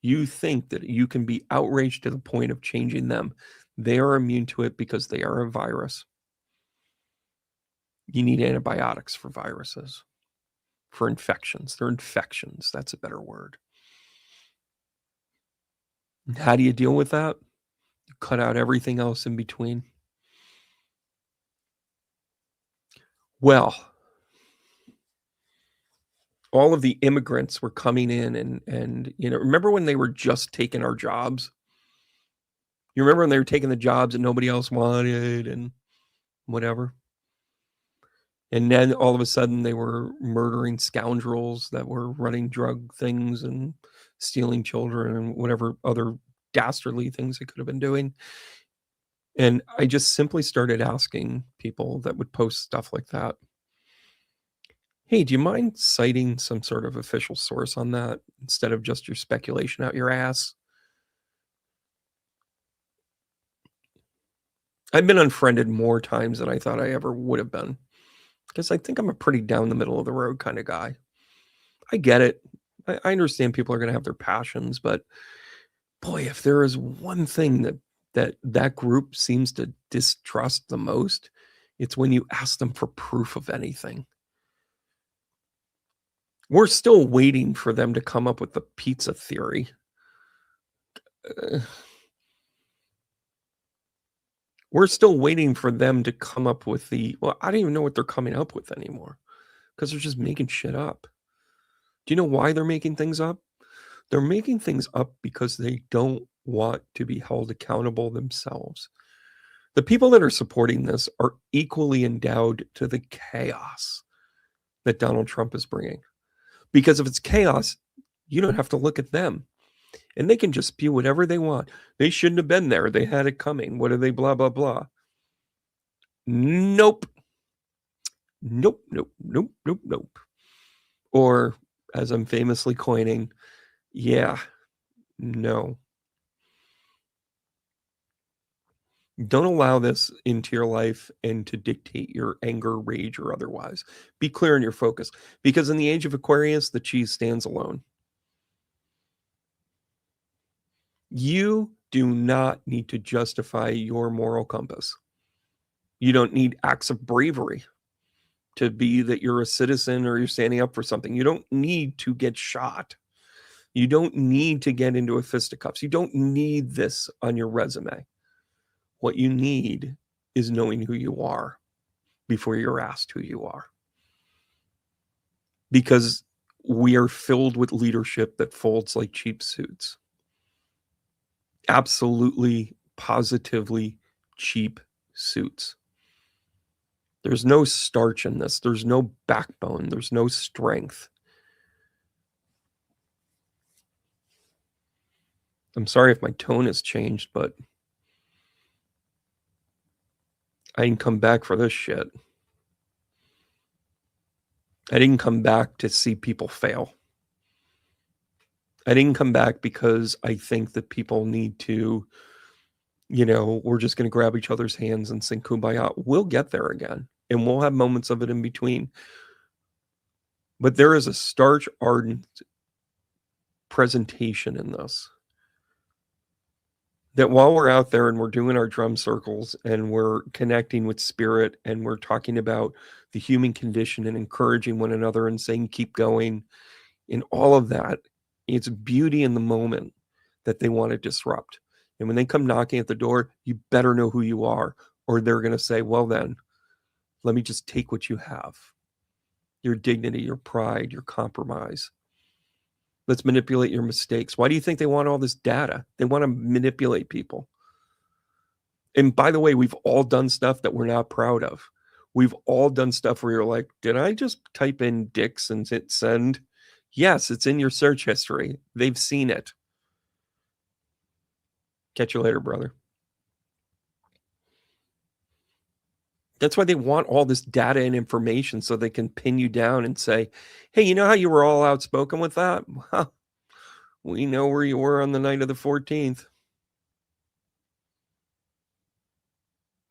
You think that you can be outraged to the point of changing them. They are immune to it because they are a virus. You need antibiotics for viruses, for infections. They're infections. That's a better word. And how do you deal with that? You cut out everything else in between. Well, all of the immigrants were coming in and remember when they were just taking our jobs? You remember when they were taking the jobs that nobody else wanted and whatever? And then all of a sudden they were murdering scoundrels that were running drug things and stealing children and whatever other dastardly things they could have been doing. And I just simply started asking people that would post stuff like that, hey, do you mind citing some sort of official source on that instead of just your speculation out your ass? I've been unfriended more times than I thought I ever would have been, because I think I'm a pretty down the middle of the road kind of guy. I get it. I understand people are going to have their passions, but boy, if there is one thing that group seems to distrust the most, it's when you ask them for proof of anything. We're still waiting for them to come up with the pizza theory. We're still waiting for them to come up with I don't even know what they're coming up with anymore, because they're just making shit up. Do you know why they're making things up? They're making things up because they don't want to be held accountable themselves. The people that are supporting this are equally endowed to the chaos that Donald Trump is bringing. Because if it's chaos, you don't have to look at them. And they can just spew whatever they want. They shouldn't have been there. They had it coming. What are they? Blah, blah, blah. Nope. Nope, nope, nope, nope, nope. Or, as I'm famously coining, yeah, no. Don't allow this into your life and to dictate your anger, rage, or otherwise. Be clear in your focus. Because in the age of Aquarius, the cheese stands alone. You do not need to justify your moral compass. You don't need acts of bravery to be that you're a citizen or you're standing up for something. You don't need to get shot. You don't need to get into a fisticuffs. You don't need this on your resume. What you need is knowing who you are before you're asked who you are. Because we are filled with leadership that folds like cheap suits. Absolutely, positively cheap suits. There's no starch in this. There's no backbone. There's no strength. I'm sorry if my tone has changed, but I didn't come back for this shit. I didn't come back to see people fail. I didn't come back because I think that people need to, we're just going to grab each other's hands and sing Kumbaya. We'll get there again, and we'll have moments of it in between. But there is a starch ardent presentation in this. That while we're out there and we're doing our drum circles and we're connecting with spirit and we're talking about the human condition and encouraging one another and saying, keep going, in all of that, it's beauty in the moment that they want to disrupt. And when they come knocking at the door, you better know who you are, or they're going to say, well, then let me just take what you have. Your dignity, your pride, your compromise. Let's manipulate your mistakes. Why do you think they want all this data? They want to manipulate people. And by the way, we've all done stuff that we're not proud of. We've all done stuff where you're like, did I just type in dicks and hit send? Yes, it's in your search history. They've seen it. Catch you later, brother. That's why they want all this data and information so they can pin you down and say, hey, you know how you were all outspoken with that? Well, we know where you were on the night of the 14th.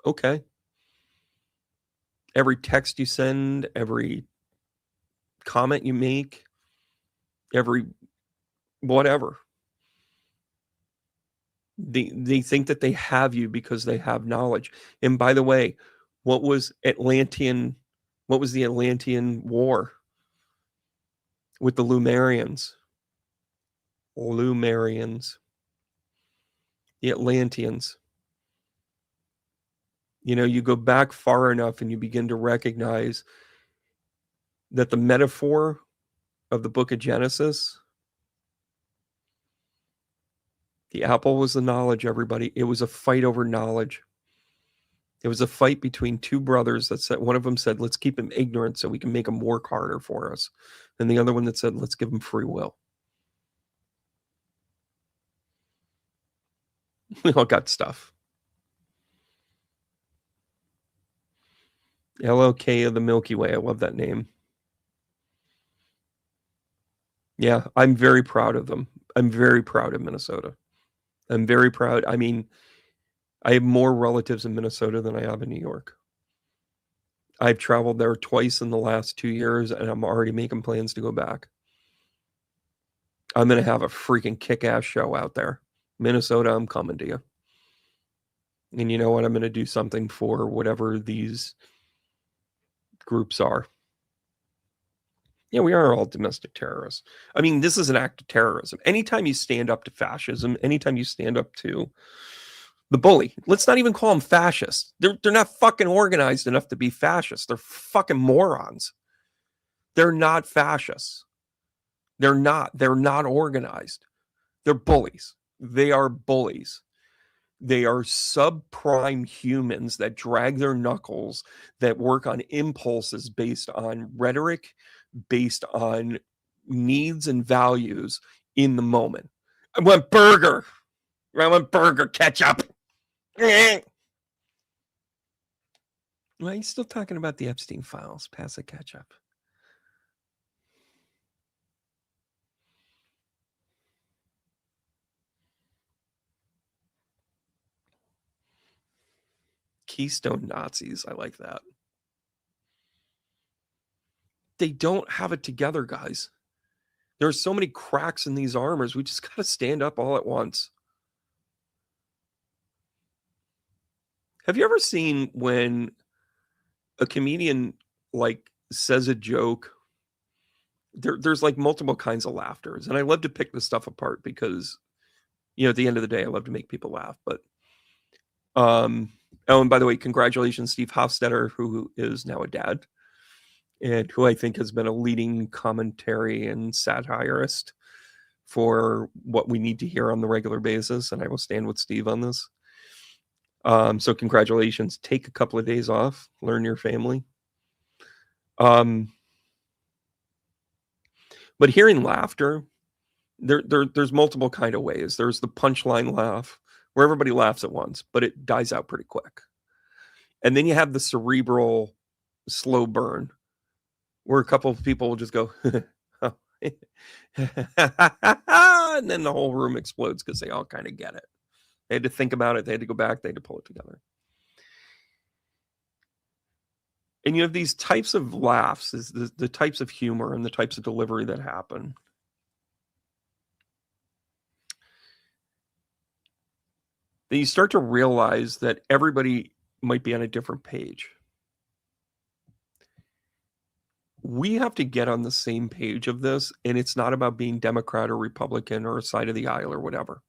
Okay. Every text you send, every comment you make, every whatever. They think that they have you because they have knowledge. And by the way, what was the Atlantean War with the Lumerians? The Atlanteans. You go back far enough and you begin to recognize that the metaphor of the book of Genesis, the apple was the knowledge, everybody. It was a fight over knowledge. It was a fight between two brothers that said, one of them said, let's keep him ignorant so we can make him work harder for us. And the other one that said, let's give him free will. We all got stuff. LOK of the Milky Way. I love that name. Yeah, I'm very proud of them. I'm very proud of Minnesota. I'm very proud. I mean, I have more relatives in Minnesota than I have in New York. I've traveled there twice in the last 2 years, and I'm already making plans to go back. I'm going to have a freaking kick-ass show out there. Minnesota, I'm coming to you. And you know what? I'm going to do something for whatever these groups are. Yeah, we are all domestic terrorists. I mean, this is an act of terrorism. Anytime you stand up to fascism, anytime you stand up to the bully, let's not even call them fascists. They're not fucking organized enough to be fascists. They're fucking morons. They're not fascists. They're not organized. They're bullies. They are bullies. They are subprime humans that drag their knuckles, that work on impulses based on rhetoric, based on needs and values in the moment. I want burger. I want burger ketchup. Why are you still talking about the Epstein files? Pass the ketchup. Keystone Nazis. I like that. They don't have it together, guys. There's so many cracks in these armors. We just got to stand up all at once. Have you ever seen when a comedian like says a joke, there's like multiple kinds of laughters. And I love to pick this stuff apart because, at the end of the day, I love to make people laugh. But, oh, and by the way, congratulations, Steve Hofstetter, who is now a dad and who I think has been a leading commentary and satirist for what we need to hear on the regular basis. And I will stand with Steve on this. So congratulations. Take a couple of days off, learn your family. But hearing laughter, there's multiple kind of ways. There's the punchline laugh where everybody laughs at once, but it dies out pretty quick. And then you have the cerebral slow burn where a couple of people will just go, and then the whole room explodes because they all kind of get it. They had to think about it. They had to go back. They had to pull it together. And you have these types of laughs, is the types of humor and the types of delivery that happen. Then you start to realize that everybody might be on a different page. We have to get on the same page of this, and it's not about being Democrat or Republican or a side of the aisle or whatever.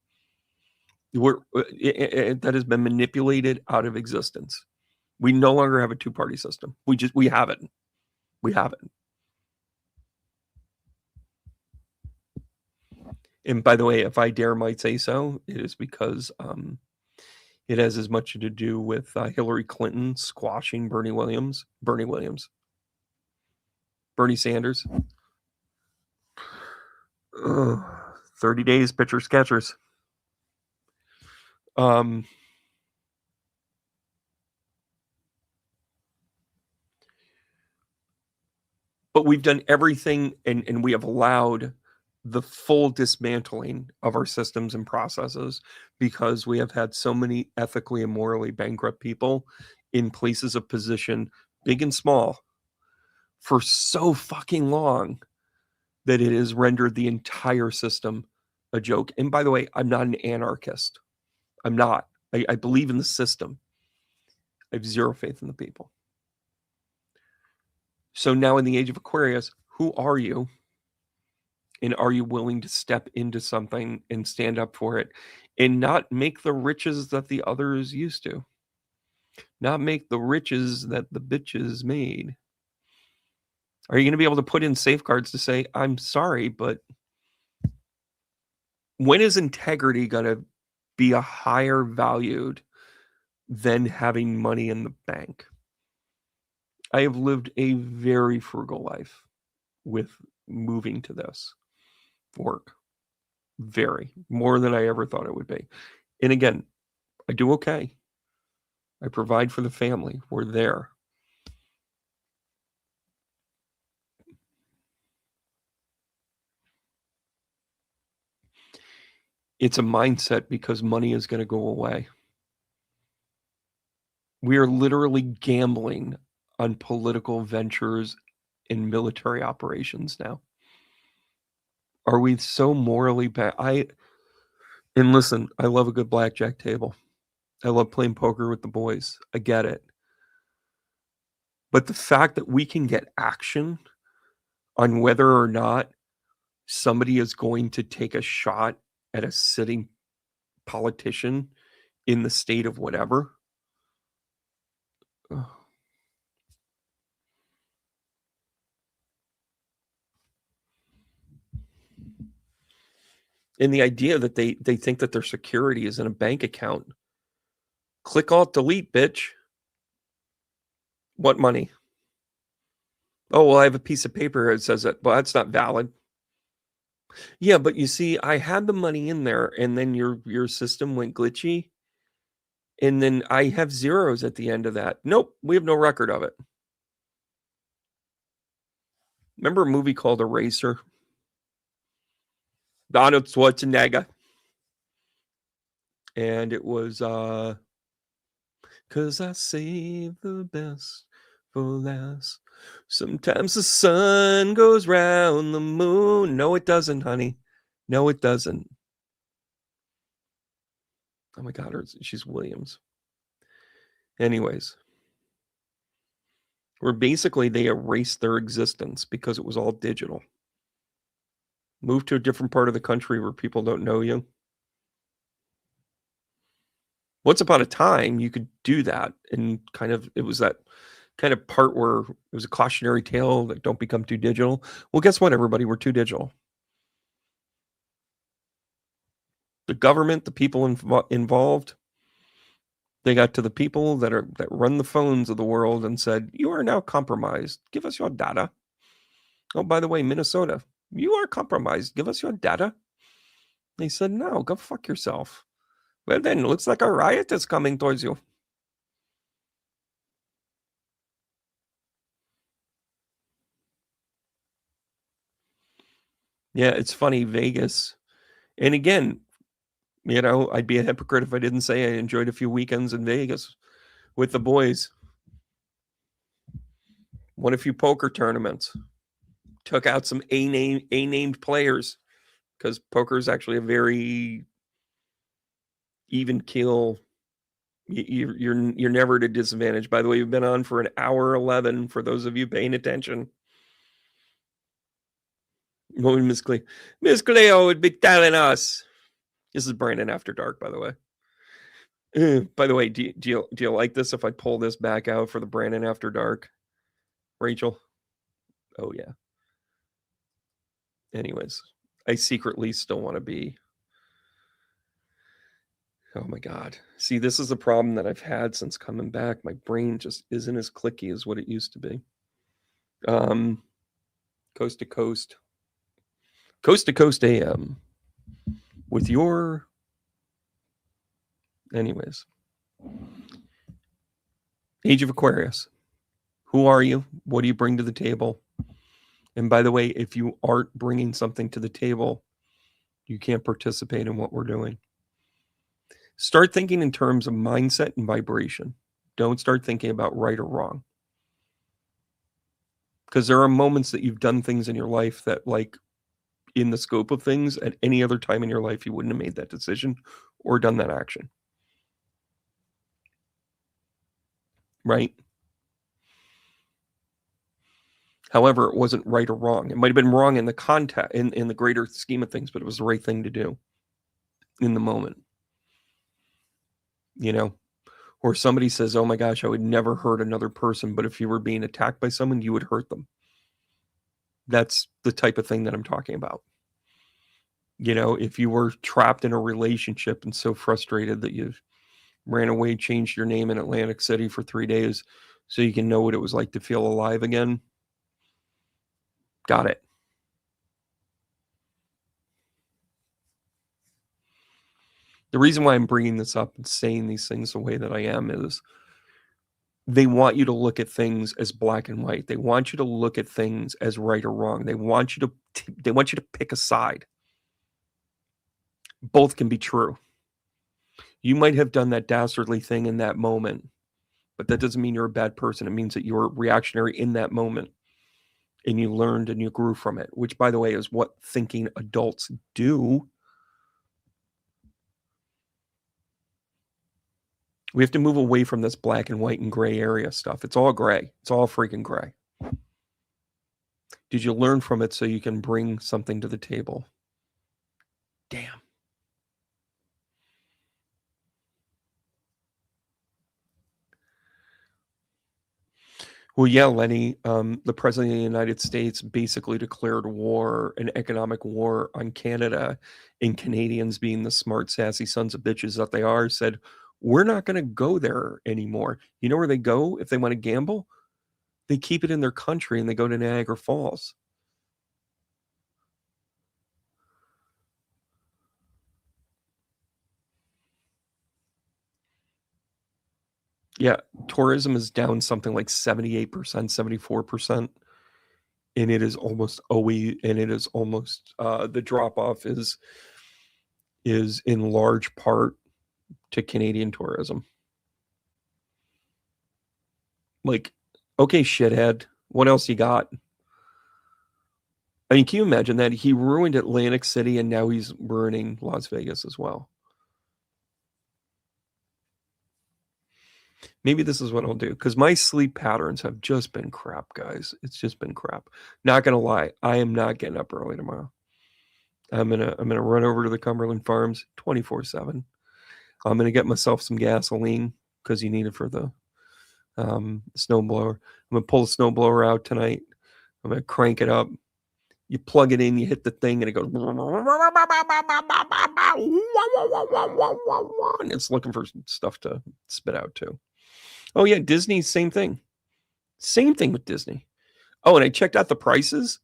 That has been manipulated out of existence. We no longer have a two-party system. We haven't. We haven't. And by the way, if I dare might say so, it is because it has as much to do with Hillary Clinton squashing Bernie Sanders. 30 days, pitcher sketchers. But we've done everything and we have allowed the full dismantling of our systems and processes because we have had so many ethically and morally bankrupt people in places of position, big and small, for so fucking long that it has rendered the entire system a joke. And by the way, I'm not an anarchist. I'm not. I believe in the system. I have zero faith in the people. So now in the age of Aquarius, who are you? And are you willing to step into something and stand up for it and not make the riches that the others used to? Not make the riches that the bitches made. Are you going to be able to put in safeguards to say, I'm sorry, but when is integrity going to be a higher valued than having money in the bank? I have lived a very frugal life with moving to this work. Very. More than I ever thought it would be. And again, I do okay. I provide for the family. We're there. It's a mindset because money is going to go away. We are literally gambling on political ventures and military operations now. Are we so morally bad? And listen, I love a good blackjack table. I love playing poker with the boys. I get it. But the fact that we can get action on whether or not somebody is going to take a shot at a sitting politician in the state of whatever. Ugh. And the idea that they think that their security is in a bank account. Click Alt Delete, bitch. What money? Oh, well, I have a piece of paper that says that. Well, that's not valid. Yeah, but you see, I had the money in there, and then your system went glitchy, and then I have zeros at the end of that. Nope, we have no record of it. Remember a movie called Eraser? Arnold Schwarzenegger. And it was 'cause I save the best for last. Sometimes the sun goes round the moon. No, it doesn't, honey. No, it doesn't. Oh my God, she's Williams. Anyways. where basically they erased their existence because it was all digital. Move to a different part of the country where people don't know you. Once upon a time, you could do that, and it was that kind of part where it was a cautionary tale that don't become too digital. Well, guess what, everybody? We're too digital. The government, the people involved, they got to the people that run the phones of the world and said, "You are now compromised. Give us your data." Oh, by the way, Minnesota, you are compromised. Give us your data. They said, "No, go fuck yourself." Well, then, it looks like a riot is coming towards you. Yeah, it's funny, Vegas. And again, I'd be a hypocrite if I didn't say I enjoyed a few weekends in Vegas with the boys. Won a few poker tournaments. Took out some A-named players, because poker is actually a very even kill. You're never at a disadvantage. By the way, we've been on for an hour 11 for those of you paying attention. What would Miss Cleo would be telling us? This is Brandon After Dark, by the way. By the way, do you like this if I pull this back out for the Brandon After Dark, Rachel? Oh yeah. Anyways, I secretly still want to be. Oh my God. See, this is the problem that I've had since coming back. My brain just isn't as clicky as what it used to be. Coast to coast AM with your. Anyways, Age of Aquarius. Who are you? What do you bring to the table? And by the way, if you aren't bringing something to the table, you can't participate in what we're doing. Start thinking in terms of mindset and vibration. Don't start thinking about right or wrong. Because there are moments that you've done things in your life that, like, in the scope of things, at any other time in your life, you wouldn't have made that decision or done that action. Right? However, it wasn't right or wrong. It might have been wrong in the context, in the greater scheme of things, but it was the right thing to do in the moment. Or somebody says, "Oh my gosh, I would never hurt another person," but if you were being attacked by someone, you would hurt them. That's the type of thing that I'm talking about. If you were trapped in a relationship and so frustrated that you ran away, changed your name in Atlantic City for 3 days so you can know what it was like to feel alive again. Got it. The reason why I'm bringing this up and saying these things the way that I am is they want you to look at things as black and white. They want you to look at things as right or wrong. They want you to pick a side. Both can be true. You might have done that dastardly thing in that moment, but that doesn't mean you're a bad person. It means that you were reactionary in that moment and you learned and you grew from it, which, by the way, is what thinking adults do. We have to move away from this black and white and gray area stuff. It's all gray. It's all freaking gray. Did you learn from it so you can bring something to the table? Damn. Well, yeah, Lenny, the president of the United States basically declared war, an economic war on Canada, and Canadians, being the smart, sassy sons of bitches that they are, said, "We're not going to go there anymore." You know where they go if they want to gamble? They keep it in their country and they go to Niagara Falls. Yeah, tourism is down something like 78%, 74%. And it is almost the drop off is in large part to Canadian tourism. Like, okay, shithead, what else you got? I mean, can you imagine that? He ruined Atlantic City and now he's ruining Las Vegas as well. Maybe this is what I'll do, because my sleep patterns have just been crap, guys. It's just been crap. Not gonna lie, I am not getting up early tomorrow. I'm gonna run over to the Cumberland Farms 24/7. I'm gonna get myself some gasoline because you need it for the snowblower. I'm gonna pull the snowblower out tonight. I'm gonna crank it up. You plug it in, you hit the thing, and it goes, and it's looking for stuff to spit out too. Oh yeah, Disney, same thing. Same thing with Disney. Oh, and I checked out the prices.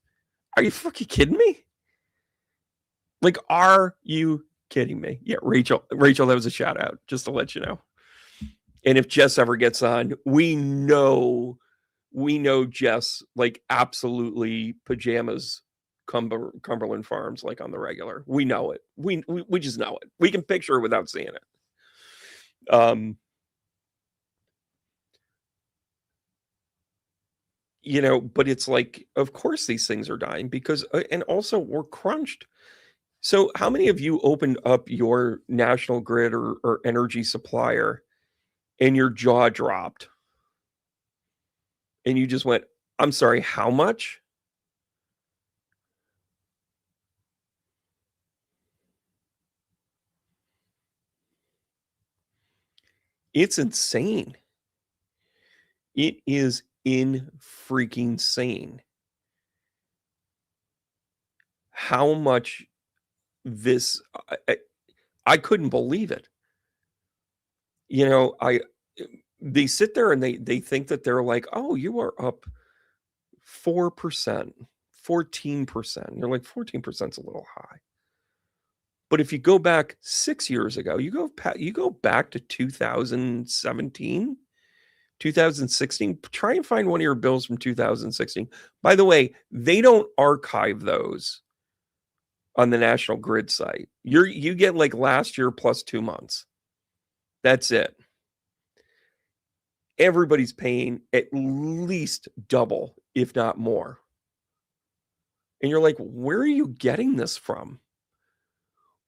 Are you fucking kidding me? Like, are you kidding me? Yeah, Rachel, that was a shout out, just to let you know. And if Jess ever gets on, we know Jess like absolutely pajamas Cumberland Farms like on the regular. We know it. We just know it. We can picture it without seeing it. But it's like, of course these things are dying because, and also we're crunched. So how many of you opened up your national grid or energy supplier and your jaw dropped and you just went, I'm sorry, how much? It's insane. It is freaking insane how much this, I couldn't believe it. They sit there and they think that they're like, oh, you are up 4%, 14%. You're like, 14% is a little high. But if you go back 6 years ago, you go back to 2017, 2016, try and find one of your bills from 2016. By the way, they don't archive those on the National Grid site. You get like last year plus 2 months. That's it. Everybody's paying at least double, if not more. And you're like, where are you getting this from?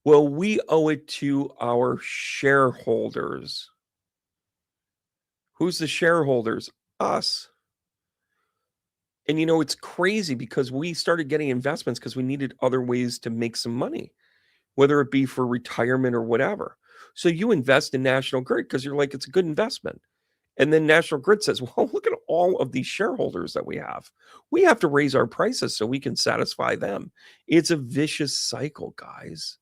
Well, we owe it to our shareholders. Who's the shareholders? Us. And it's crazy because we started getting investments because we needed other ways to make some money, whether it be for retirement or whatever. So you invest in National Grid because you're like, it's a good investment. And then National Grid says, well, look at all of these shareholders that we have. We have to raise our prices so we can satisfy them. It's a vicious cycle, guys.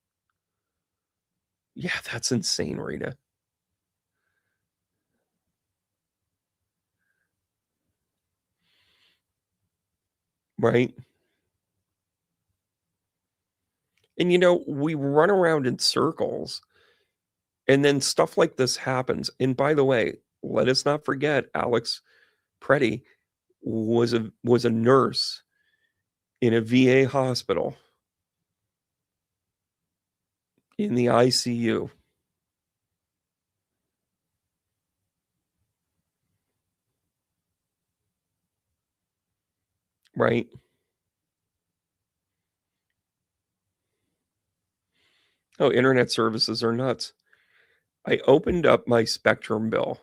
Yeah, that's insane, Rita. Right? And we run around in circles and then stuff like this happens. And by the way, let us not forget Alex Pretti was a nurse in a VA hospital in the ICU. Right? Oh, internet services are nuts. I opened up my Spectrum bill.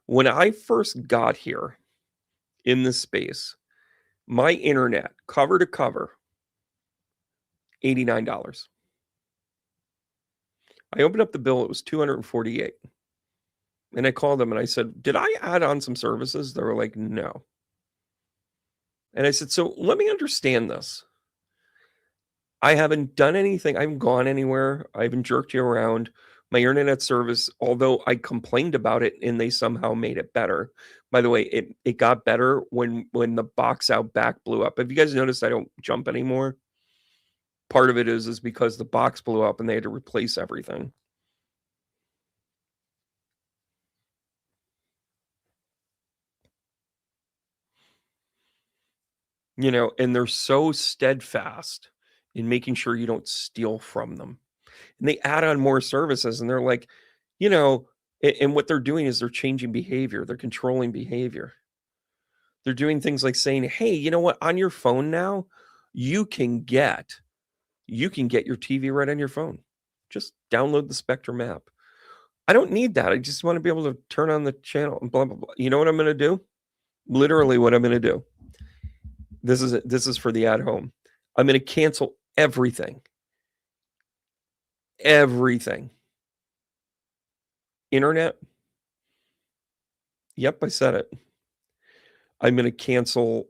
When I first got here in this space, my internet, cover to cover, $89. I opened up the bill, it was $248. And I called them and I said, did I add on some services? They were like, no. And I said, so let me understand this. I haven't done anything. I haven't gone anywhere. I haven't jerked you around. My internet service, although I complained about it and they somehow made it better. By the way, it got better when the box out back blew up. Have you guys noticed I don't jump anymore? Part of it is because the box blew up and they had to replace everything. And they're so steadfast in making sure you don't steal from them. And they add on more services and they're like, and what they're doing is they're changing behavior. They're controlling behavior. They're doing things like saying, hey, you know what? On your phone now, you can get your TV right on your phone. Just download the Spectrum app. I don't need that. I just want to be able to turn on the channel and blah, blah, blah. You know what I'm going to do? Literally what I'm going to do. This is for the at home. I'm going to cancel everything. Everything. Internet. Yep, I said it. I'm going to cancel,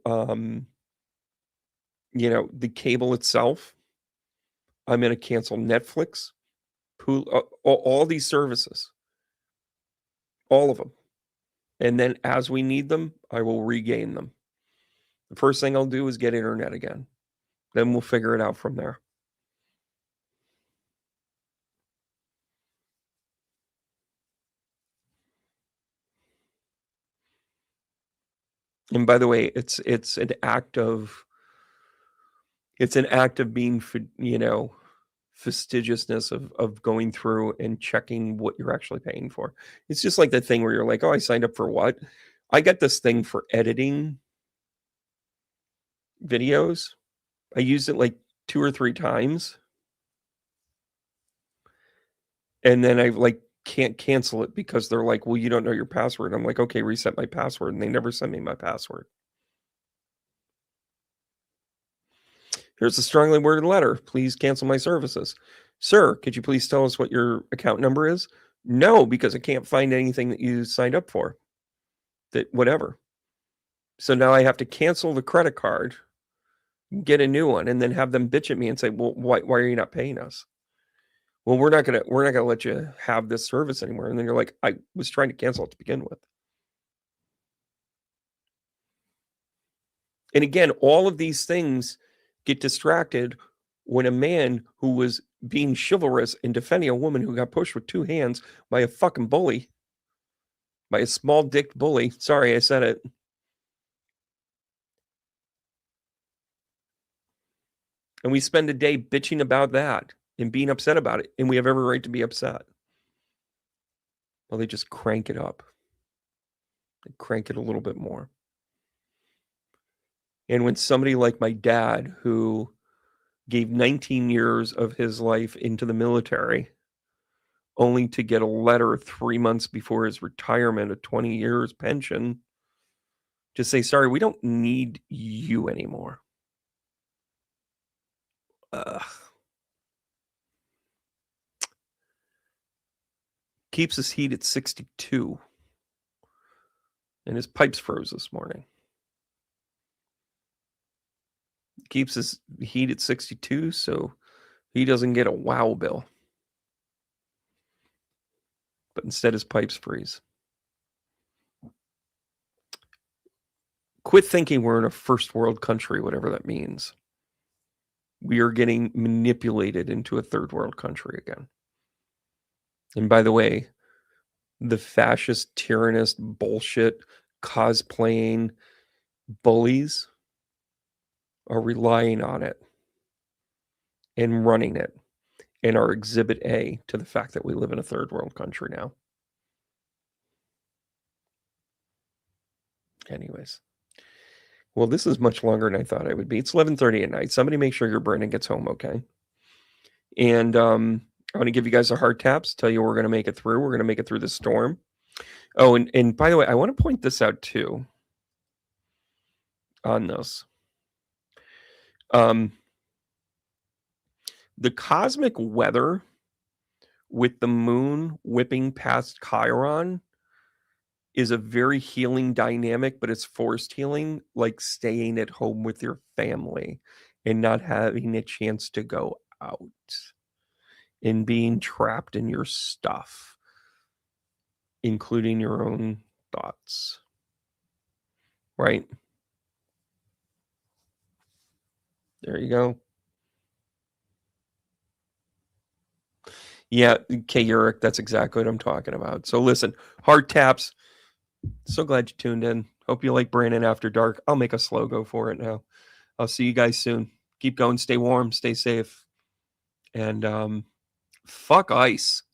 the cable itself. I'm going to cancel Netflix, all these services, all of them. And then as we need them, I will regain them. The first thing I'll do is get internet again. Then we'll figure it out from there. And by the way, it's an act of being, fastidiousness of going through and checking what you're actually paying for. It's just like the thing where you're like, oh, I signed up for what? I got this thing for editing videos. I used it like 2 or 3 times. And then I can't cancel it because they're like, well, you don't know your password. I'm like, okay, reset my password. And they never send me my password. Here's a strongly worded letter. Please cancel my services. Sir, could you please tell us what your account number is? No, because I can't find anything that you signed up for. That whatever. So now I have to cancel the credit card, get a new one, and then have them bitch at me and say, well, why are you not paying us? Well, we're not gonna let you have this service anymore. And then you're like, I was trying to cancel it to begin with. And again, all of these things get distracted when a man who was being chivalrous and defending a woman who got pushed with 2 hands by a fucking bully, by a small-dicked bully. Sorry, I said it. And we spend a day bitching about that and being upset about it. And we have every right to be upset. Well, they just crank it up. They crank it a little bit more. And when somebody like my dad, who gave 19 years of his life into the military, only to get a letter 3 months before his retirement, a 20 years pension, to say, sorry, we don't need you anymore. Keeps his heat at 62. And his pipes froze this morning. Keeps his heat at 62, so he doesn't get a wow bill. But instead his pipes freeze. Quit thinking we're in a first world country, whatever that means. We are getting manipulated into a third world country again. And by the way, the fascist, tyrannous, bullshit, cosplaying bullies are relying on it and running it, and are exhibit A to the fact that we live in a third world country now. Anyways. Well, this is much longer than I thought it would be. It's 11:30 at night. Somebody make sure your Brandon gets home okay. And I want to give you guys a hard taps, tell you we're going to make it through. We're going to make it through the storm. Oh, and by the way, I want to point this out too on this. The cosmic weather with the moon whipping past Chiron is a very healing dynamic, but it's forced healing, like staying at home with your family and not having a chance to go out and being trapped in your stuff, including your own thoughts, right? There you go. Yeah, okay, Eric, that's exactly what I'm talking about. So listen, hard taps. So glad you tuned in. Hope you like Brandon After Dark. I'll make a slogan for it now. I'll see you guys soon. Keep going. Stay warm. Stay safe. And fuck ice.